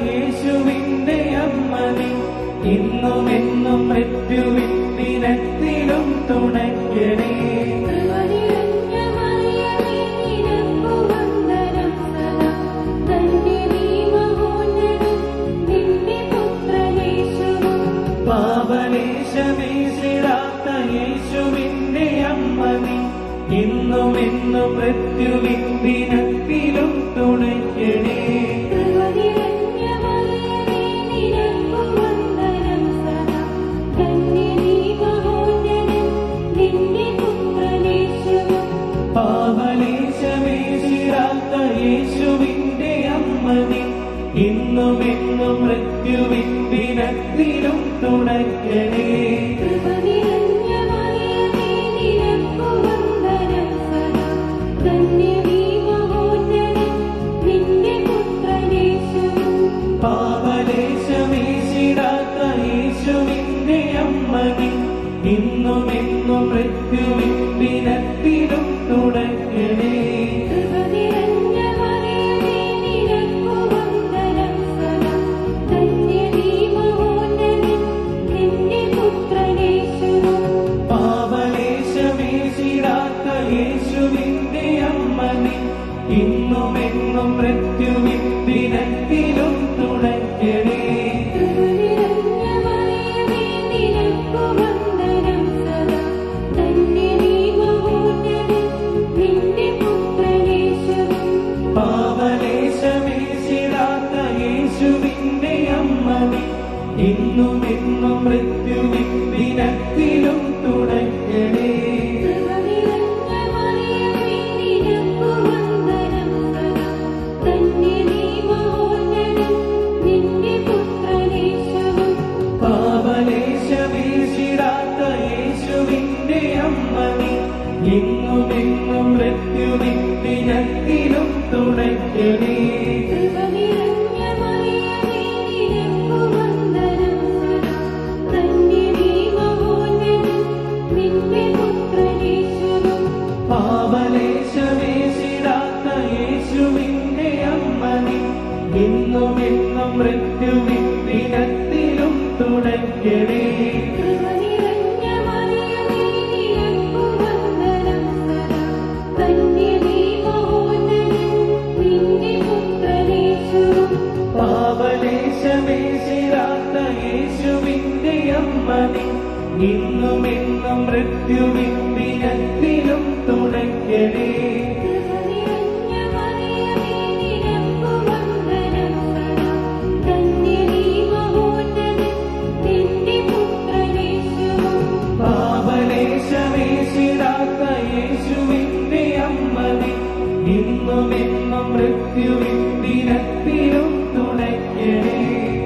യേശുവിന്റെ യേശുവിൻ ദിനത്തിലും തുണയ്ക്കണേ.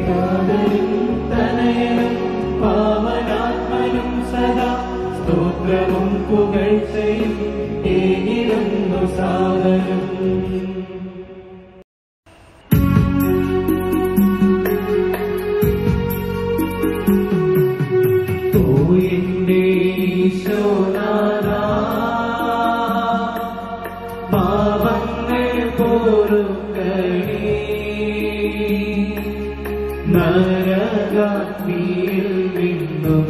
നാഥനും തനയനും പാവനാത്മനും സദാ സ്തോത്രവും പുകഴ്ചയും ഏകിടുന്നു സാദരം. എന്റെ ഈശോനാഥാ, പാപങ്ങൾ പൊറുക്കണേ. നരകാഗ്നിയിൽ നിന്നും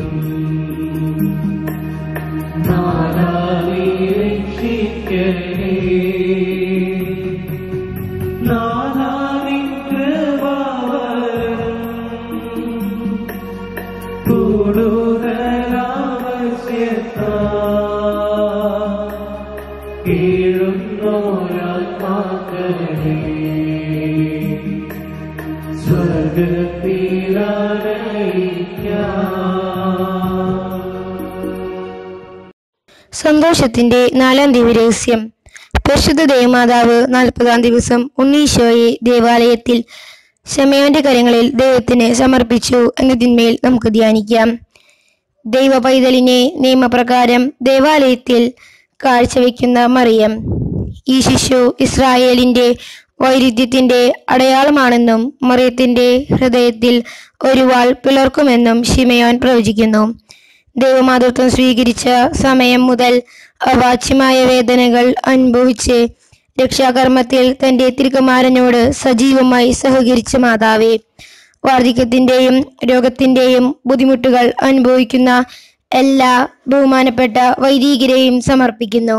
നാഥാവേ രക്ഷിക്കണേ. നാഥാ നിൻ കൃപാവരം കൂടുതലാവശ്യത്താ കേഴുന്നോരാത്മാക്കളെ സ്വർഗത്തിലറിയിക്കാം. സന്തോഷത്തിന്റെ 4-ാം ദിവ്യരഹസ്യം. പരിശുദ്ധ ദേവമാതാവ് 40-ാം ദിവസം ഉണ്ണീശോയെ ദേവാലയത്തിൽ ശമയോന്റെ കരങ്ങളിൽ ദൈവത്തിന് സമർപ്പിച്ചു എന്നതിന്മേൽ നമുക്ക് ധ്യാനിക്കാം. ദൈവ പൈതലിനെ നിയമപ്രകാരം ദേവാലയത്തിൽ കാഴ്ചവെക്കുന്ന മറിയം. ഈ ശിശു ഇസ്രായേലിന്റെ വൈരുദ്ധ്യത്തിന്റെ അടയാളമാണെന്നും മറിയത്തിന്റെ ഹൃദയത്തിൽ ഒരു വാൾ പിളർക്കുമെന്നും ശിമയോൻ പ്രവചിക്കുന്നു. ദൈവമാതൃത്വം സ്വീകരിച്ച സമയം മുതൽ അവാച്യമായ വേദനകൾ അനുഭവിച്ച് രക്ഷാകർമ്മത്തിൽ തന്റെ തിരുക്കുമാരനോട് സജീവമായി സഹകരിച്ച മാതാവേ, വാർദ്ധക്യത്തിന്റെയും രോഗത്തിന്റെയും ബുദ്ധിമുട്ടുകൾ അനുഭവിക്കുന്ന എല്ലാ ബഹുമാനപ്പെട്ട വൈദികരെയും സമർപ്പിക്കുന്നു.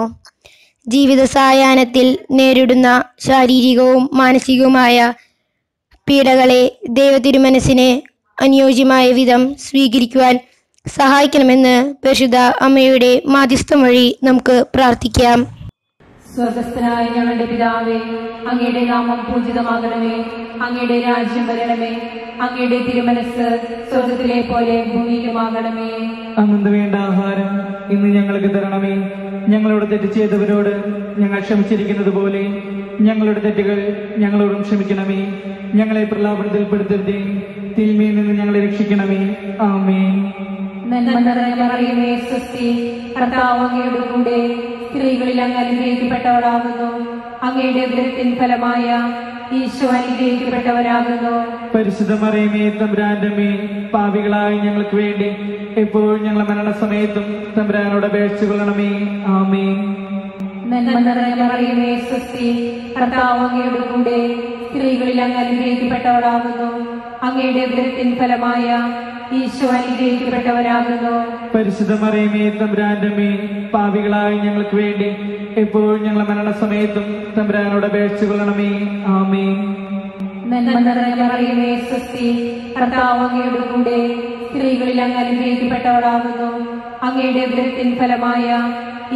ജീവിത സായാഹ്നത്തിൽ നേരിടുന്ന ശാരീരികവും മാനസികവുമായ പീഡകളെ ദൈവതിരുമനസ്സിന് അനുയോജ്യമായ വിധം സ്വീകരിക്കുവാൻ സഹായിക്കണമെന്ന് പരിശുദ്ധ അമ്മയുടെ മാധ്യസ്ഥം വഴി നമുക്ക് പ്രാർത്ഥിക്കാം. സ്വർഗസ്ഥനായ ഞങ്ങളുടെ പിതാവേ, അങ്ങയുടെ നാമം പൂജിതമാകണമേ. അങ്ങയുടെ രാജ്യം വരണമേ. അങ്ങയുടെ തിരുമനസ് സ്വർഗത്തിലെ പോലെ ഭൂമിയിലുമാകണമേ. അന്നു വേണ്ട ആഹാരം ഇന്ന് ഞങ്ങൾക്ക് തരണമേ. ഞങ്ങളോട് തെറ്റ് ചെയ്തവരോട് ഞങ്ങൾ ക്ഷമിച്ചിരിക്കുന്നത് പോലെ ഞങ്ങളുടെ തെറ്റുകൾ ഞങ്ങളോടും ക്ഷമിക്കണമേ. ഞങ്ങളെ പ്രലാപനത്തിൽപ്പെടുത്തരുതേ, തിന്മയിൽ നിന്ന് ഞങ്ങളെ രക്ഷിക്കണമേ. ആമേൻ. നന്മ നിറഞ്ഞ മറിയമേ, സ്വസ്തി, കർത്താവ് അങ്ങയുടെ കൂടെ സ്ത്രീകളിൽ അങ്ങ് അനുഗ്രഹിക്കപ്പെട്ടവളാകുന്നു. അങ്ങയുടെ ഉദരത്തിൻ ഫലമായ ഈശോ അനുഗ്രഹിക്കപ്പെട്ടവരാകുന്നു. പരിശുദ്ധ മറിയമേ, തമ്പുരാന്റെ അമ്മേ, പാപികളായ ഞങ്ങൾക്ക് വേണ്ടി എപ്പോഴും ഞങ്ങളുടെ മരണസമയത്തും തമ്പുരാനോട് അപേക്ഷിച്ചുകൊള്ളണമേ. ആമേൻ. നന്മ നിറഞ്ഞ മറിയമേ, സ്വസ്തി, കർത്താവ് അങ്ങയുടെ കൂടെ സ്ത്രീകളിൽ അങ്ങ് അനുഗ്രഹിക്കപ്പെട്ടവളാകുന്നു. അങ്ങയുടെ ഉദരത്തിൻ ഫലമായ ഈശോ അനുഗ്രഹിക്കപ്പെട്ടവരാകുന്നു. പരിശുദ്ധ മറിയമേ, തമ്പുരാന്റെ അമ്മേ, പാപികളായ ഞങ്ങൾക്ക് വേണ്ടി എപ്പോഴും ഞങ്ങളുടെ മരണസമയത്തും തമ്പുരാനോട് അപേക്ഷിച്ചുകൊള്ളണമേ. ആമേൻ. നന്മ നിറഞ്ഞ മറിയമേ, സ്വസ്തി, കർത്താവ് അങ്ങയുടെ കൂടെ സ്ത്രീകളിൽ അങ്ങ് അനുഗ്രഹിക്കപ്പെട്ടവളാകുന്നു. അങ്ങയുടെ ഉദരത്തിൻ ഫലമായ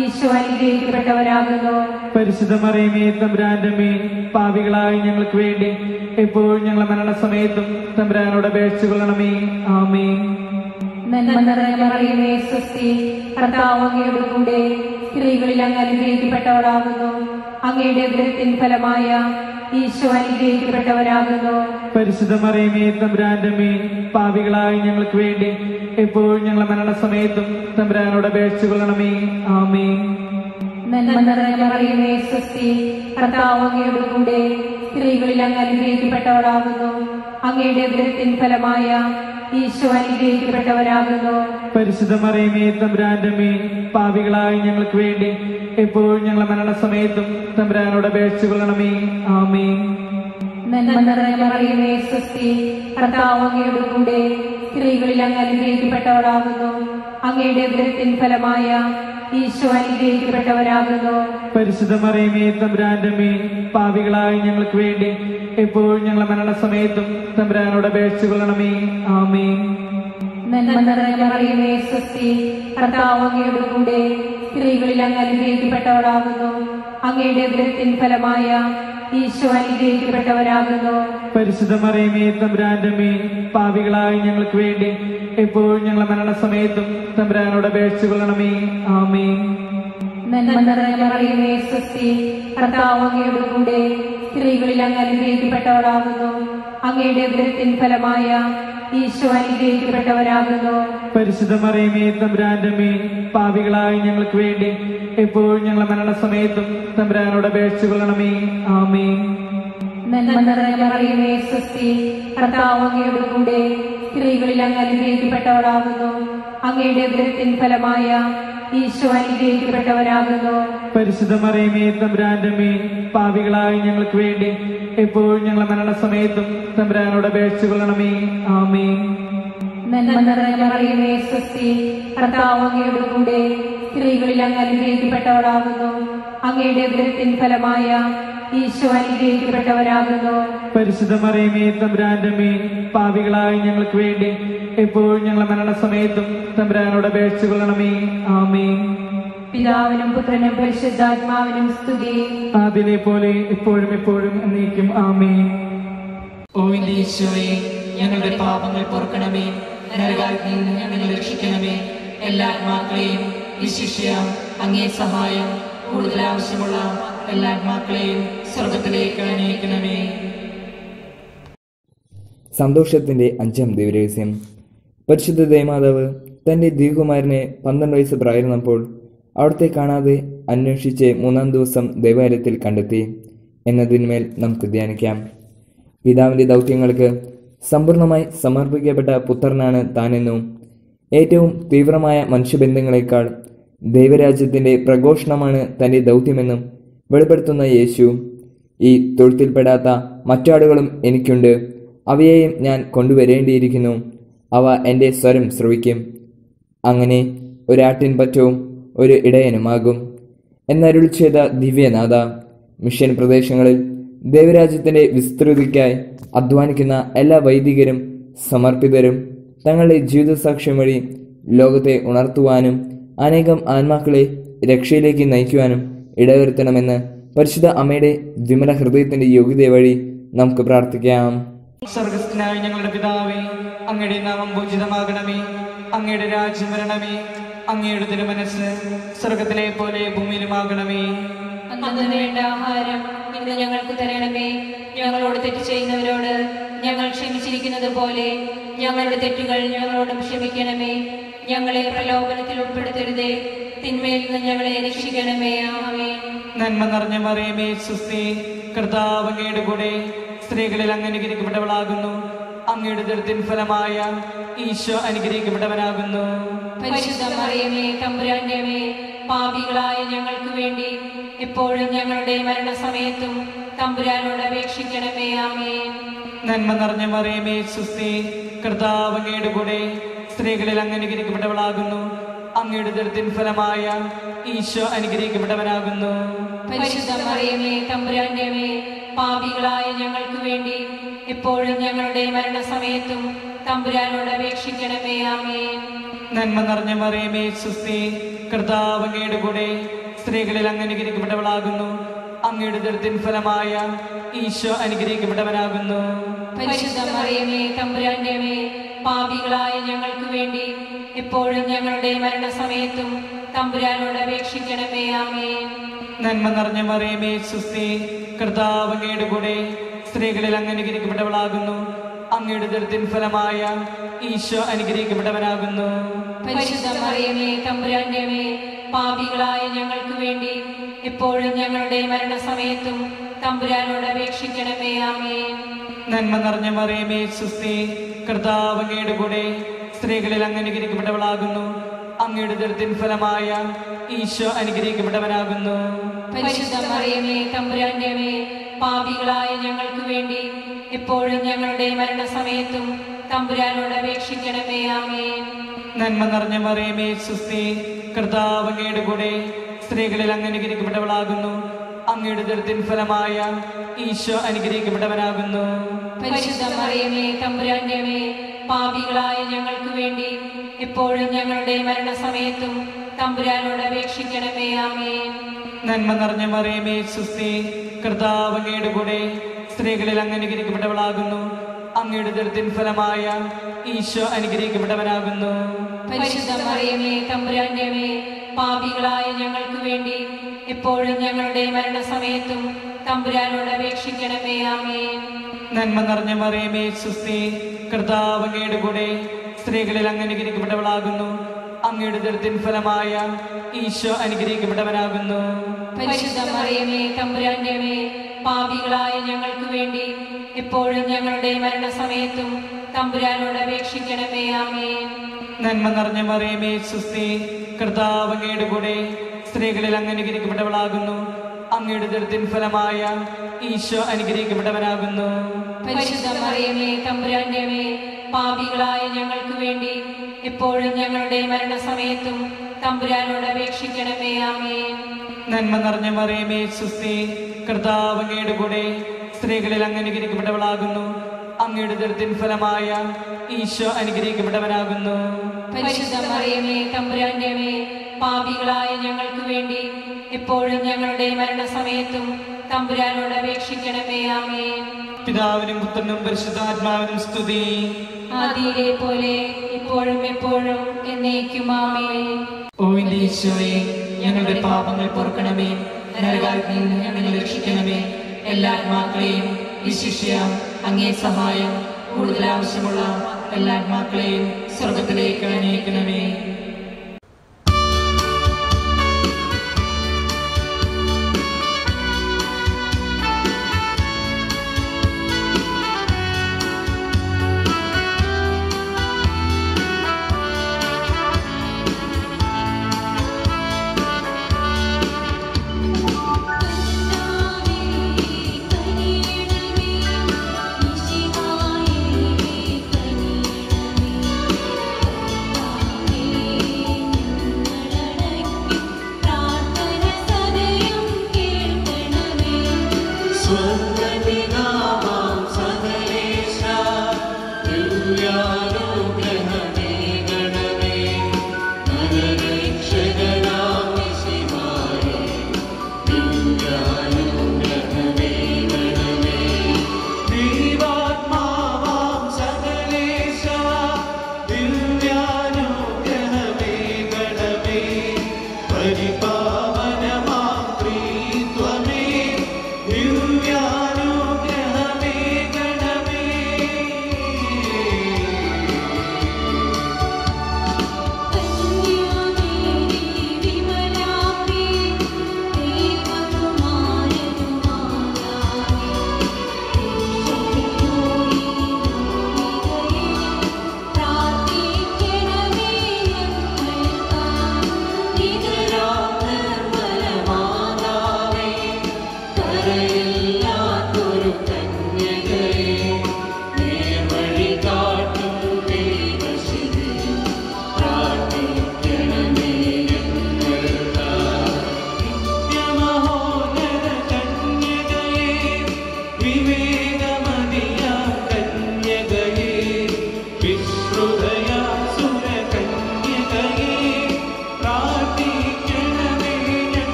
ഈശോ അനുഗ്രഹിക്കപ്പെട്ടവരാകുന്നു. പരിശുദ്ധ മറിയമേ, തമ്പുരാന്റെ അമ്മേ, പാപികളായ ഞങ്ങൾക്ക് വേണ്ടി എപ്പോഴും ഞങ്ങളുടെ മരണസമയത്തും തമ്പുരാനോട് അപേക്ഷിച്ചുകൊള്ളണമേ. ആമേൻ. നന്മ നിറഞ്ഞ മറിയമേ, സ്വസ്തി, കർത്താവ് അങ്ങയുടെ കൂടെ സ്ത്രീകളിൽ അങ്ങ് അനുഗ്രഹിക്കപ്പെട്ടവളാകുന്നു. അങ്ങയുടെ ഉദരത്തിൻ ഫലമായ ഈശോ അനുഗ്രഹിക്കപ്പെട്ടവരാകുന്നു. പരിശുദ്ധ മറിയമേ, തമ്പുരാന്റെ അമ്മേ, പാപികളായ ഞങ്ങൾക്ക് വേണ്ടി എപ്പോഴും ഞങ്ങളുടെ മരണസമയത്തും തമ്പുരാനോട് അപേക്ഷിച്ചുകൊള്ളണമേ. ആമേൻ. നന്മ നിറഞ്ഞ മറിയമേ, സ്വസ്തി, കർത്താവ് അങ്ങയുടെ കൂടെ സ്ത്രീകളിൽ അങ്ങ് അനുഗ്രഹിക്കപ്പെട്ടവളാകുന്നു. അങ്ങയുടെ ഉദരത്തിൻ ഫലമായ ഈശോ അനുഗ്രഹിക്കപ്പെട്ടവരാകുന്നു. പരിശുദ്ധ മറിയമേ, തമ്പുരാന്റെ അമ്മേ, പാപികളായ ഞങ്ങൾക്ക് വേണ്ടി എപ്പോഴും ഞങ്ങളുടെ മരണസമയത്തും തമ്പുരാനോട് അപേക്ഷിച്ചുകൊള്ളണമേ. ആമേൻ. നന്മ നിറഞ്ഞ മറിയമേ, സ്വസ്തി, കർത്താവ് അങ്ങയുടെ കൂടെ സ്ത്രീകളിൽ അങ്ങ് അനുഗ്രഹിക്കപ്പെട്ടവളാകുന്നു. അങ്ങയുടെ ഉദരത്തിൻ ഫലമായ ഈശോ അനുഗ്രഹിക്കപ്പെട്ടവരാകുന്നു. പരിശുദ്ധ മറിയമേ, തമ്പുരാന്റെ അമ്മേ, പാപികളായ ഞങ്ങൾക്ക് വേണ്ടി എപ്പോഴും ഞങ്ങളുടെ മരണസമയത്തും തമ്പുരാനോട് അപേക്ഷിച്ചുകൊള്ളണമേ. ആമേൻ. നന്മ നിറഞ്ഞ മറിയമേ, സ്വസ്തി, കർത്താവ് അങ്ങയുടെ കൂടെ സ്ത്രീകളിൽ അങ്ങ് അനുഗ്രഹിക്കപ്പെട്ടവളാകുന്നു. അങ്ങയുടെ ഉദരത്തിൻ ഫലമായ ഈശോ അനുഗ്രഹിക്കപ്പെട്ടവരാകുന്നു. പരിശുദ്ധ മറിയമേ, തമ്പുരാന്റെ അമ്മേ, പാപികളായ ഞങ്ങൾക്ക് വേണ്ടി എപ്പോഴും ഞങ്ങളുടെ മരണസമയത്തും തമ്പുരാനോട് അപേക്ഷിച്ചുകൊള്ളണമേ. ആമേൻ. നന്മ നിറഞ്ഞ മറിയമേ, സ്വസ്തി, കർത്താവ് അങ്ങയുടെ കൂടെ സ്ത്രീകളിൽ അങ്ങ് അനുഗ്രഹിക്കപ്പെട്ടവളാകുന്നു. അങ്ങയുടെ ഉദരത്തിൻ ഫലമായ ഈശോ അനുഗ്രഹിക്കപ്പെട്ടവരാകുന്നു. പരിശുദ്ധ മറിയമേ തമ്പുരാന്റെ അമ്മേ, പാപികളായ ഞങ്ങൾക്ക് വേണ്ടി എപ്പോഴും ഞങ്ങളുടെ മരണസമയത്തും തമ്പുരാനോട് അപേക്ഷിച്ചുകൊള്ളണമേ. ആമേൻ. നന്മ നിറഞ്ഞ മറിയമേ സ്വസ്തി, കർത്താവ് അങ്ങയോട് കൂടെ സ്ത്രീകളിൽ അങ്ങ് അനുഗ്രഹിക്കപ്പെട്ടവളാകുന്നു. അങ്ങയുടെ ഉദരത്തിൻ ഫലമായ ഈശോ അനുഗ്രഹിക്കപ്പെട്ടവരാകുന്നു. പരിശുദ്ധ മറിയമേ തമ്പുരാന്റെ അമ്മേ, പാപികളായ ഞങ്ങൾക്ക് വേണ്ടി എപ്പോഴും ഞങ്ങളുടെ മരണസമയത്തും തമ്പുരാനോട് അപേക്ഷിച്ചുകൊള്ളണമേ. ആമേൻ. നന്മ നിറഞ്ഞ മറിയമേ സ്വസ്തി, കർത്താവ് അങ്ങയോട് കൂടെ സ്ത്രീകളിൽ അങ്ങ് അനുഗ്രഹിക്കപ്പെട്ടവളാകുന്നു. അങ്ങയുടെ ഉദരത്തിൻ ഫലമായ ഈശോ അനുഗ്രഹിക്കപ്പെട്ടവരാകുന്നു. പരിശുദ്ധ മറിയമേ തമ്പുരാന്റെ അമ്മേ, പാപികളായ ഞങ്ങൾക്ക് വേണ്ടി എപ്പോഴും ഞങ്ങളുടെ മരണസമയത്തും തമ്പുരാനോട് അപേക്ഷിച്ചുകൊള്ളണമേ. ആമേൻ. പിതാവിനും പുത്രനും പരിശുദ്ധാത്മാവിനും സ്തുതി. അതിനെ പോലെ എപ്പോഴും എപ്പോഴും എന്നേക്കും. ആമേൻ. ഓ എന്റെ ഈശോയെ, ഞങ്ങളുടെ പാപങ്ങൾ പൊറുക്കണമേ. നരകാഗ്നിയിൽ നിന്ന് ഞങ്ങളെ രക്ഷിക്കണമേ. എല്ലാ ആത്മാക്കളെയും വിശിഷ്യ അങ്ങേ സഹായം കൂടുതൽ ആവശ്യമുള്ള എല്ലാ ആത്മാക്കളെയും സ്വർഗത്തിലേക്ക് അനയിക്കണമേ. സന്തോഷത്തിന്റെ 5-ാം ദിവ്യരഹസ്യം. പരിശുദ്ധ ദൈവമാതാവ് തന്റെ ദിവ്യകുമാരനെ 12 വയസ്സ് പ്രായമായിരുന്നപ്പോൾ അവിടുത്തെ കാണാതെ അന്വേഷിച്ച് 3-ാം ദിവസം ദേവാലയത്തിൽ കണ്ടെത്തി എന്നതിന്മേൽ നമുക്ക് ധ്യാനിക്കാം. പിതാവിന്റെ ദൗത്യങ്ങൾക്ക് സമ്പൂർണമായി സമർപ്പിക്കപ്പെട്ട പുത്രനാണ് താനെന്നും ഏറ്റവും തീവ്രമായ മനുഷ്യബന്ധങ്ങളെക്കാൾ ദൈവരാജ്യത്തിന്റെ പ്രഘോഷണമാണ് തന്റെ ദൗത്യമെന്നും വെളിപ്പെടുത്തുന്ന യേശു, ഈ തൊഴുത്തിൽപ്പെടാത്ത മറ്റാടുകളും എനിക്കുണ്ട്, അവയെയും ഞാൻ കൊണ്ടുവരേണ്ടിയിരിക്കുന്നു, അവ എൻ്റെ സ്വരം ശ്രവിക്കും. അങ്ങനെ ഒരാട്ടിൻ പറ്റവും ഒരു ഇടയനുമാകും എന്നരുൾ ചെയ്ത ദിവ്യനാഥ, മിഷൻ പ്രദേശങ്ങളിൽ ദൈവരാജ്യത്തിൻ്റെ വിസ്തൃതിക്കായി അധ്വാനിക്കുന്ന എല്ലാ വൈദികരും സമർപ്പിതരും തങ്ങളുടെ ജീവിതസാക്ഷ്യം വഴി ലോകത്തെ ഉണർത്തുവാനും അനേകം ആത്മാക്കളെ രക്ഷയിലേക്ക് നയിക്കുവാനും ഇടവരുത്തണമെന്ന് പരിശുദ്ധ അമ്മയുടെ വിമല ഹൃദയത്തിന്റെ യോഗ്യത വഴി നമുക്ക് പ്രാർത്ഥിക്കാം. സ്വർഗസ്ഥനായ ഞങ്ങളുടെ പിതാവേ, അങ്ങയുടെ നാമം പൂജിതമാകണമേ. അങ്ങയുടെ രാജ്യം വരണമേ. അങ്ങയുടെ തിരുമനസ്സ് സ്വർഗത്തിലെ പോലെ ഭൂമിയിലുമാകണമേ. അന്നു വേണ്ട ആഹാരം ഇന്ന് ഞങ്ങൾക്ക് തരണമേ. ഞങ്ങളോട് തെറ്റ് ചെയ്യുന്നവരോട് ഞങ്ങൾ ക്ഷമിച്ചിരിക്കുന്നത് പോലെ ഞങ്ങളുടെ തെറ്റുകൾ ഞങ്ങളോടും ക്ഷമിക്കണമേ. ഞങ്ങളെ പ്രലോഭനത്തിൽ ഉൾപ്പെടുത്തരുതേ, തിന്മയിൽ നിന്ന് ഞങ്ങളെ രക്ഷിക്കണമേ. ആമേൻ. നന്മ നിറഞ്ഞ മറിയമേ സ്വസ്തി, കർത്താവ് അങ്ങയുടെ കൂടെ സ്ത്രീകളിൽ അങ്ങ് അനുഗ്രഹിക്കപ്പെട്ടവളാകുന്നു. അങ്ങയുടെ ഉദരത്തിൻ ഫലമായ ഈശോ അനുഗ്രഹിക്കപ്പെട്ടവനാകുന്നു. പരിശുദ്ധ മറിയമേ തമ്പുരാന്റെ അമ്മേ, പാപികളായ ഞങ്ങൾക്ക് വേണ്ടി എപ്പോഴും ഞങ്ങളുടെ മരണസമയത്തും തമ്പുരാനോട് അപേക്ഷിക്കണമേ. ആമേൻ. നന്മ നിറഞ്ഞ മറിയമേ സ്വസ്തി, കർത്താവ് അങ്ങയുടെ കൂടെ സ്ത്രീകളിൽ അങ്ങ് അനുഗ്രഹിക്കപ്പെട്ടവളാകുന്നു. അങ്ങയുടെ ഉദരത്തിൻ ഫലമായ ഈശോ അനുഗ്രഹിക്കപ്പെട്ടവനാകുന്നു. പരിശുദ്ധ മറിയമേ തമ്പുരാന്റെ അമ്മേ, പാപികളായ ഞങ്ങൾക്ക് വേണ്ടി എപ്പോഴും ഞങ്ങളുടെ മരണസമയത്തും തമ്പുരാനോട് അപേക്ഷിക്കണമേ. ആമേൻ. നന്മ നിറഞ്ഞ മറിയമേ സ്വസ്തി, കർത്താവ് അങ്ങയുടെ കൂടെ സ്ത്രീകളിൽ അങ്ങ് അനുഗ്രഹിക്കപ്പെട്ടവളാകുന്നു. അങ്ങയുടെ ഉദരത്തിൻ ഫലമായ ഈശോ അനുഗ്രഹിക്കപ്പെട്ടവനാകുന്നു. പരിശുദ്ധ മറിയമേ തമ്പുരാന്റെ അമ്മേ, പാപികളായ ഞങ്ങൾക്ക് വേണ്ടി എപ്പോഴും ഞങ്ങളുടെ മരണസമയത്തും തമ്പുരാനോട് അപേക്ഷിക്കണമേ. ആമേൻ. നന്മ നിറഞ്ഞ മറിയമേ സ്വസ്തി, കർത്താവ് അങ്ങയുടെ കൂടെ സ്ത്രീകളിൽ അങ്ങ് അനുഗ്രഹിക്കപ്പെട്ടവളാകുന്നു. അങ്ങയുടെ ഉദരത്തിൻ ഫലമായ ഈശോ അനുഗ്രഹിക്കപ്പെട്ടവനാകുന്നു. പരിശുദ്ധ മറിയമേ തമ്പുരാന്റെ അമ്മേ, പാപികളായ ഞങ്ങൾക്ക് വേണ്ടി എപ്പോഴും ഞങ്ങളുടെ മരണസമയത്തും തമ്പുരാനോട് അപേക്ഷിക്കണമേ. ആമേൻ. നന്മ നിറഞ്ഞ മറിയമേ സ്വസ്തി, കർത്താവ് അങ്ങയുടെ കൂടെ സ്ത്രീകളിൽ അങ്ങ് അനുഗ്രഹിക്കപ്പെട്ടവളാകുന്നു. അങ്ങയുടെ ഉദരത്തിൻ ഫലമായ ഈശോ അനുഗ്രഹിക്കപ്പെട്ടവനാകുന്നു. പരിശുദ്ധ മറിയമേ തമ്പുരാന്റെ അമ്മേ, പാപികളായ ഞങ്ങൾക്ക് വേണ്ടി എപ്പോഴും ഞങ്ങളുടെ മരണസമയത്തും തമ്പുരാനോട് അപേക്ഷിക്കണമേ. ആമേൻ. നന്മ നിറഞ്ഞ മറിയമേ സ്വസ്തി, കർത്താവ് അങ്ങയുടെ കൂടെ സ്ത്രീകളിൽ അങ്ങ് അനുഗ്രഹിക്കപ്പെട്ടവളാകുന്നു. അങ്ങയുടെ ഉദരത്തിൻ ഫലമായ ഈശോ അനുഗ്രഹിക്കപ്പെട്ടവനാകുന്നു. പരിശുദ്ധ മറിയമേ തമ്പുരാന്റെ അമ്മേ, പാപികളായ ഞങ്ങൾക്ക് വേണ്ടി എപ്പോഴും ഞങ്ങളുടെ മരണസമയത്തും തമ്പുരാനോട് അപേക്ഷിക്കണമേ. ആമേൻ. നന്മ നിറഞ്ഞ മറിയമേ സ്വസ്തി, കർത്താവ് അങ്ങയുടെ കൂടെ സ്ത്രീകളിൽ അങ്ങ് അനുഗ്രഹിക്കപ്പെട്ടവളാകുന്നു. അങ്ങയുടെ ഉദരത്തിൻ ഫലമായ ഈശോ അനുഗ്രഹിക്കപ്പെട്ടവനാകുന്നു. പരിശുദ്ധ മറിയമേ തമ്പുരാന്റെ അമ്മേ, പാപികളായ ഞങ്ങൾക്ക് വേണ്ടി എപ്പോഴും ഞങ്ങളുടെ മരണസമയത്തും തമ്പുരാനോട് അപേക്ഷിക്കണമേ. ആമേൻ. നന്മ നിറഞ്ഞ മറിയമേ സുസ്തി, കർത്താവ് അങ്ങയുടെ കൂടെ സ്ത്രീകളിൽ അങ്ങ് അനുഗ്രഹിക്കപ്പെട്ടവളാകുന്നു. അങ്ങയുടെ ഉദരത്തിൻ ഫലമായ ഈശോ അനുഗ്രഹിക്കപ്പെട്ടവനാകുന്നു. പരിശുദ്ധ മറിയമേ തമ്പുരാന്റെ അമ്മേ, പാപികളായ ഞങ്ങൾക്ക് വേണ്ടി എപ്പോഴും ഞങ്ങളുടെ മരണസമയത്തും തമ്പുരാനോട് അപേക്ഷിക്കണമേ. ആമേൻ. നന്മ നിറഞ്ഞ മറിയമേ സുസ്തി, കർത്താവ് അങ്ങയുടെ കൂടെ സ്ത്രീകളിൽ അങ്ങ് അനുഗ്രഹിക്കപ്പെട്ടവളാകുന്നു. അങ്ങയുടെ ഉദരത്തിൻ ഫലമായ ഈശോ അനുഗ്രഹിക്കപ്പെട്ടവനാകുന്നു. പരിശുദ്ധ മറിയമേ തമ്പുരാന്റെ അമ്മേ, പാപികളായ ഞങ്ങൾക്ക് വേണ്ടി എപ്പോഴും ഞങ്ങളുടെ മരണസമയത്തും തമ്പുരാനോട് അപേക്ഷിക്കണമേ. ആമേൻ. നന്മ നിറഞ്ഞ മറിയമേ സുസ്തി, കർത്താവ് അങ്ങയുടെ കൂടെ സ്ത്രീകളിൽ അങ്ങ് അനുഗ്രഹിക്കപ്പെട്ടവളാകുന്നു. അങ്ങയുടെ ഉദരത്തിൻ ഫലമായ ഈശോ അനുഗ്രഹിക്കപ്പെട്ടവനാകുന്നു. പരിശുദ്ധ മറിയമേ തമ്പുരാന്റെ അമ്മേ, പാപികളായ ഞങ്ങൾക്ക് വേണ്ടി എപ്പോഴും ഞങ്ങളുടെ മരണസമയത്തും തമ്പുരാനോട് അപേക്ഷിക്കണമേ. ആമേൻ. പിതാവിനും പുത്രനും പരിശുദ്ധാത്മാവിനും സ്തുതി. ആദിയിലെ പോലെ ഇപ്പോഴും എപ്പോഴും എന്നേക്കും. ആമേൻ. ഓ എന്റെ ഈശോയെ, ഞങ്ങളുടെ പാപങ്ങൾ പൊറുക്കണമേ, നരകാഗ്നിയിൽ നിന്ന് ഞങ്ങളെ രക്ഷിക്കണമേ. എല്ലാ ആത്മാക്കളെയും വിശിഷ്യ അങ്ങേ സഹായം കൂടുതൽ ആവശ്യമുള്ള എല്ലാ ആത്മാക്കളെയും സ്വർഗത്തിലേക്ക് അനയിക്കണമേ.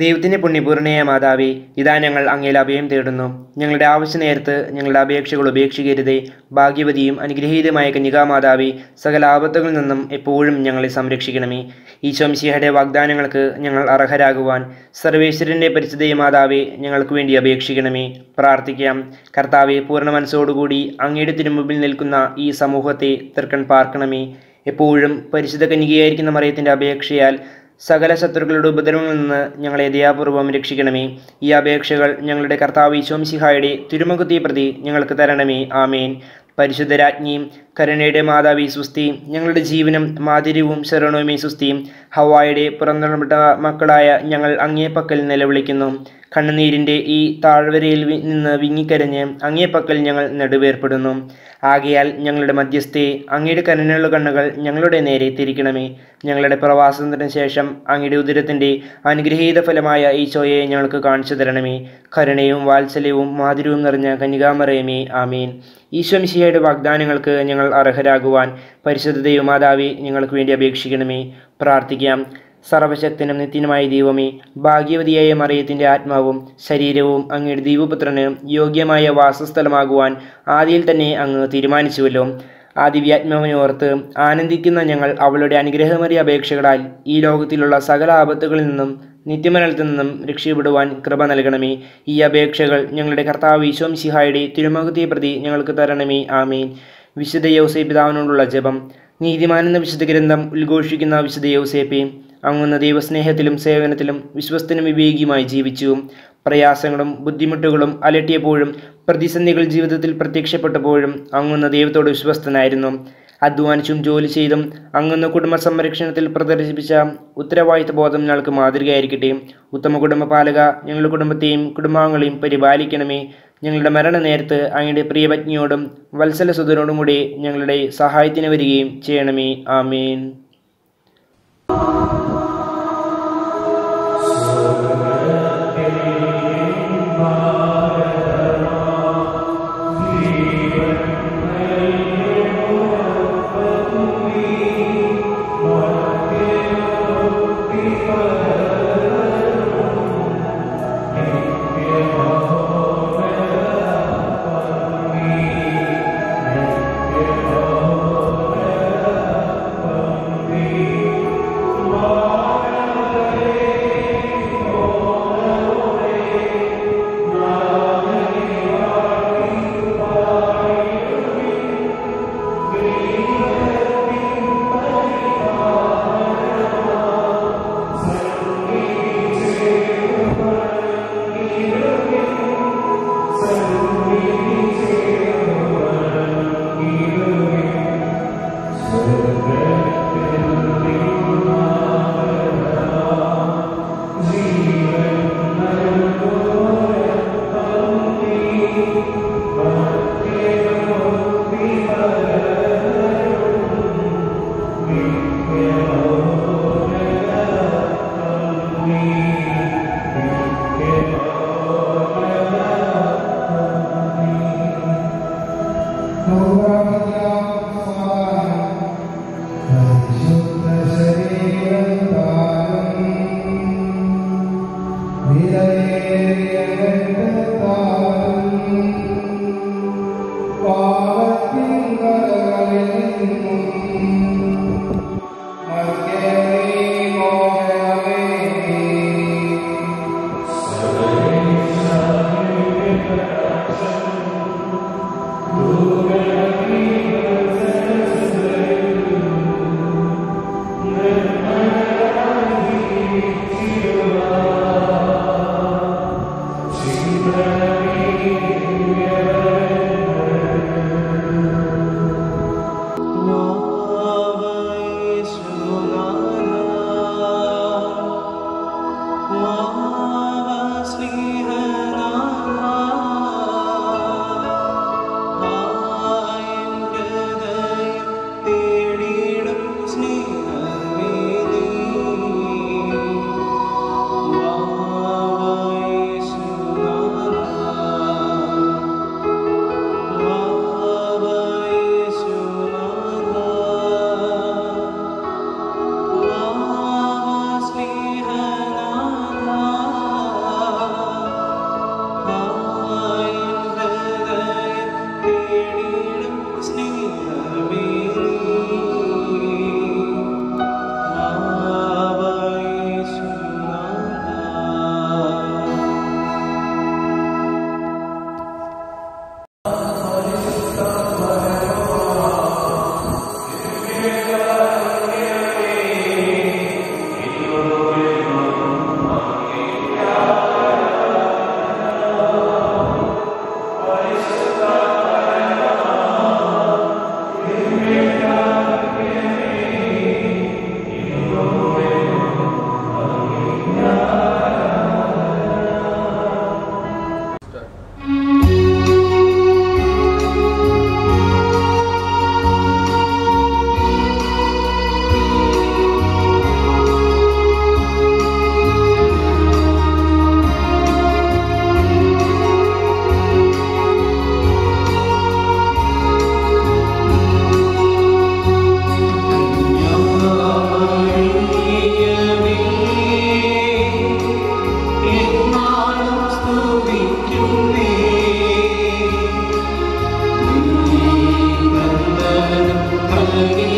ദൈവത്തിൻ്റെ പുണ്യപൂർണ്ണയായ മാതാവേ, ഇതാ ഞങ്ങൾ അങ്ങയിൽ അഭയം തേടുന്നു. ഞങ്ങളുടെ ആവശ്യ നേരത്ത് ഞങ്ങളുടെ അപേക്ഷകൾ ഉപേക്ഷിക്കരുതേ. ഭാഗ്യവതിയും അനുഗ്രഹീതമായ കന്യകാമാതാവേ, സകല ആപത്തുകളിൽ നിന്നും എപ്പോഴും ഞങ്ങളെ സംരക്ഷിക്കണമേ. ഈശോ മിശിഹായുടെ വാഗ്ദാനങ്ങൾക്ക് ഞങ്ങൾ അർഹരാകുവാൻ സർവേശ്വരൻ്റെ പരിശുദ്ധ മാതാവേ, ഞങ്ങൾക്ക് വേണ്ടി അപേക്ഷിക്കണമേ. പ്രാർത്ഥിക്കാം. കർത്താവെ, പൂർണ്ണ മനസ്സോടുകൂടി അങ്ങയുടെ തിരുമുമ്പിൽ നിൽക്കുന്ന ഈ സമൂഹത്തെ തൃക്കൺ പാർക്കണമേ. എപ്പോഴും പരിശുദ്ധ കന്യകയായിരിക്കുന്ന മറിയത്തിൻ്റെ അപേക്ഷയാൽ സകല ശത്രുക്കളുടെ ഉപദ്രവങ്ങളിൽ നിന്ന് ഞങ്ങളെ ദയാപൂർവം രക്ഷിക്കണമേ. ഈ അപേക്ഷകൾ ഞങ്ങളുടെ കർത്താവ് ഈശോ മിശിഹായുടെ തിരുമുഖത്തെ പ്രതി ഞങ്ങൾക്ക് തരണമേ. ആമേൻ. പരിശുദ്ധരാജ്ഞിയും കരുണയുടെ മാതാവി സുസ്തി, ഞങ്ങളുടെ ജീവനും മാധുര്യവും ശരണവുമേ സുസ്തി. ഹവ്വായുടെ പുറന്തള്ളപ്പെട്ട മക്കളായ ഞങ്ങൾ അങ്ങേപ്പക്കൽ നിലവിളിക്കുന്നു. കണ്ണുനീരിൻ്റെ ഈ താഴ്വരയിൽ നിന്ന് വിങ്ങിക്കരഞ്ഞ് അങ്ങേപ്പക്കൽ ഞങ്ങൾ നെടുവേർപ്പെടുന്നു. ആകയാൽ ഞങ്ങളുടെ മധ്യസ്ഥയെ അങ്ങയുടെ കരുണയുള്ള കണ്ണുകൾ ഞങ്ങളുടെ നേരെ തിരിക്കണമേ. ഞങ്ങളുടെ പ്രവാസത്തിന് ശേഷം അങ്ങയുടെ ഉദരത്തിൻ്റെ അനുഗ്രഹീത ഫലമായ ഈശോയെ ഞങ്ങൾക്ക് കാണിച്ചു തരണമേ. കരുണയും വാത്സല്യവും മാധുര്യവും നിറഞ്ഞ കന്യകാമറിയമേ, ആമേൻ. ഈശോ മിശിഹായുടെ വാഗ്ദാനങ്ങൾക്ക് ഞങ്ങൾ അർഹരാകുവാൻ പരിശുദ്ധ ദൈവമാതാവേ, ഞങ്ങൾക്ക് വേണ്ടി അപേക്ഷിക്കണമേ. പ്രാർത്ഥിക്കാം. സർവശക്തനും നിത്യനുമായ ദൈവമേ, ഭാഗ്യവതിയായ മറിയത്തിൻ്റെ ആത്മാവും ശരീരവും അങ്ങയുടെ ദൈവപുത്രന് യോഗ്യമായ വാസസ്ഥലമാകുവാൻ ആദിയിൽ തന്നെ അങ്ങ് തീരുമാനിച്ചുവല്ലോ. ആ ദിവ്യാത്മാവിനെ ഓർത്ത് ആനന്ദിക്കുന്ന ഞങ്ങൾ അവളുടെ അനുഗ്രഹമേറിയ അപേക്ഷകളാൽ ഈ ലോകത്തിലുള്ള സകല ആപത്തുകളിൽ നിന്നും നിത്യമരണത്തിൽ നിന്നും രക്ഷപ്പെടുവാൻ കൃപ നൽകണമേ. ഈ അപേക്ഷകൾ ഞങ്ങളുടെ കർത്താവ് ഈശോ മിശിഹായുടെ തിരുമുഖത്തെ പ്രതി ഞങ്ങൾക്ക് തരണമേ. ആമേൻ. വിശുദ്ധ യൗസേപ്പ് പിതാവിനോടുള്ള ജപം. നീതിമാനെന്ന വിശുദ്ധ ഗ്രന്ഥം ഉദ്ഘോഷിക്കുന്ന വിശുദ്ധ യൗസേപ്പേ, അങ്ങുന്ന ദൈവസ്നേഹത്തിലും സേവനത്തിലും വിശ്വസ്തനും വിവേകിയുമായി ജീവിച്ചു. പ്രയാസങ്ങളും ബുദ്ധിമുട്ടുകളും അലട്ടിയപ്പോഴും പ്രതിസന്ധികൾ ജീവിതത്തിൽ പ്രത്യക്ഷപ്പെട്ടപ്പോഴും അങ്ങുന്ന ദൈവത്തോട് വിശ്വസ്തനായിരുന്നു. അധ്വാനിച്ചും ജോലി ചെയ്തും അങ്ങുന്ന കുടുംബ സംരക്ഷണത്തിൽ പ്രദർശിപ്പിച്ച ഉത്തരവാദിത്ത ബോധം ഞങ്ങൾക്ക് മാതൃകയായിരിക്കട്ടെ. ഉത്തമ കുടുംബപാലക, ഞങ്ങളുടെ കുടുംബത്തെയും കുടുംബാംഗങ്ങളെയും പരിപാലിക്കണമേ. ഞങ്ങളുടെ മരണനേരത്ത് അങ്ങയുടെ പ്രിയപത്നിയോടും വത്സലസുതനോടും കൂടി ഞങ്ങളുടെ സഹായത്തിന് വരികയും ചെയ്യണമേ. ആമേൻ. നൽകി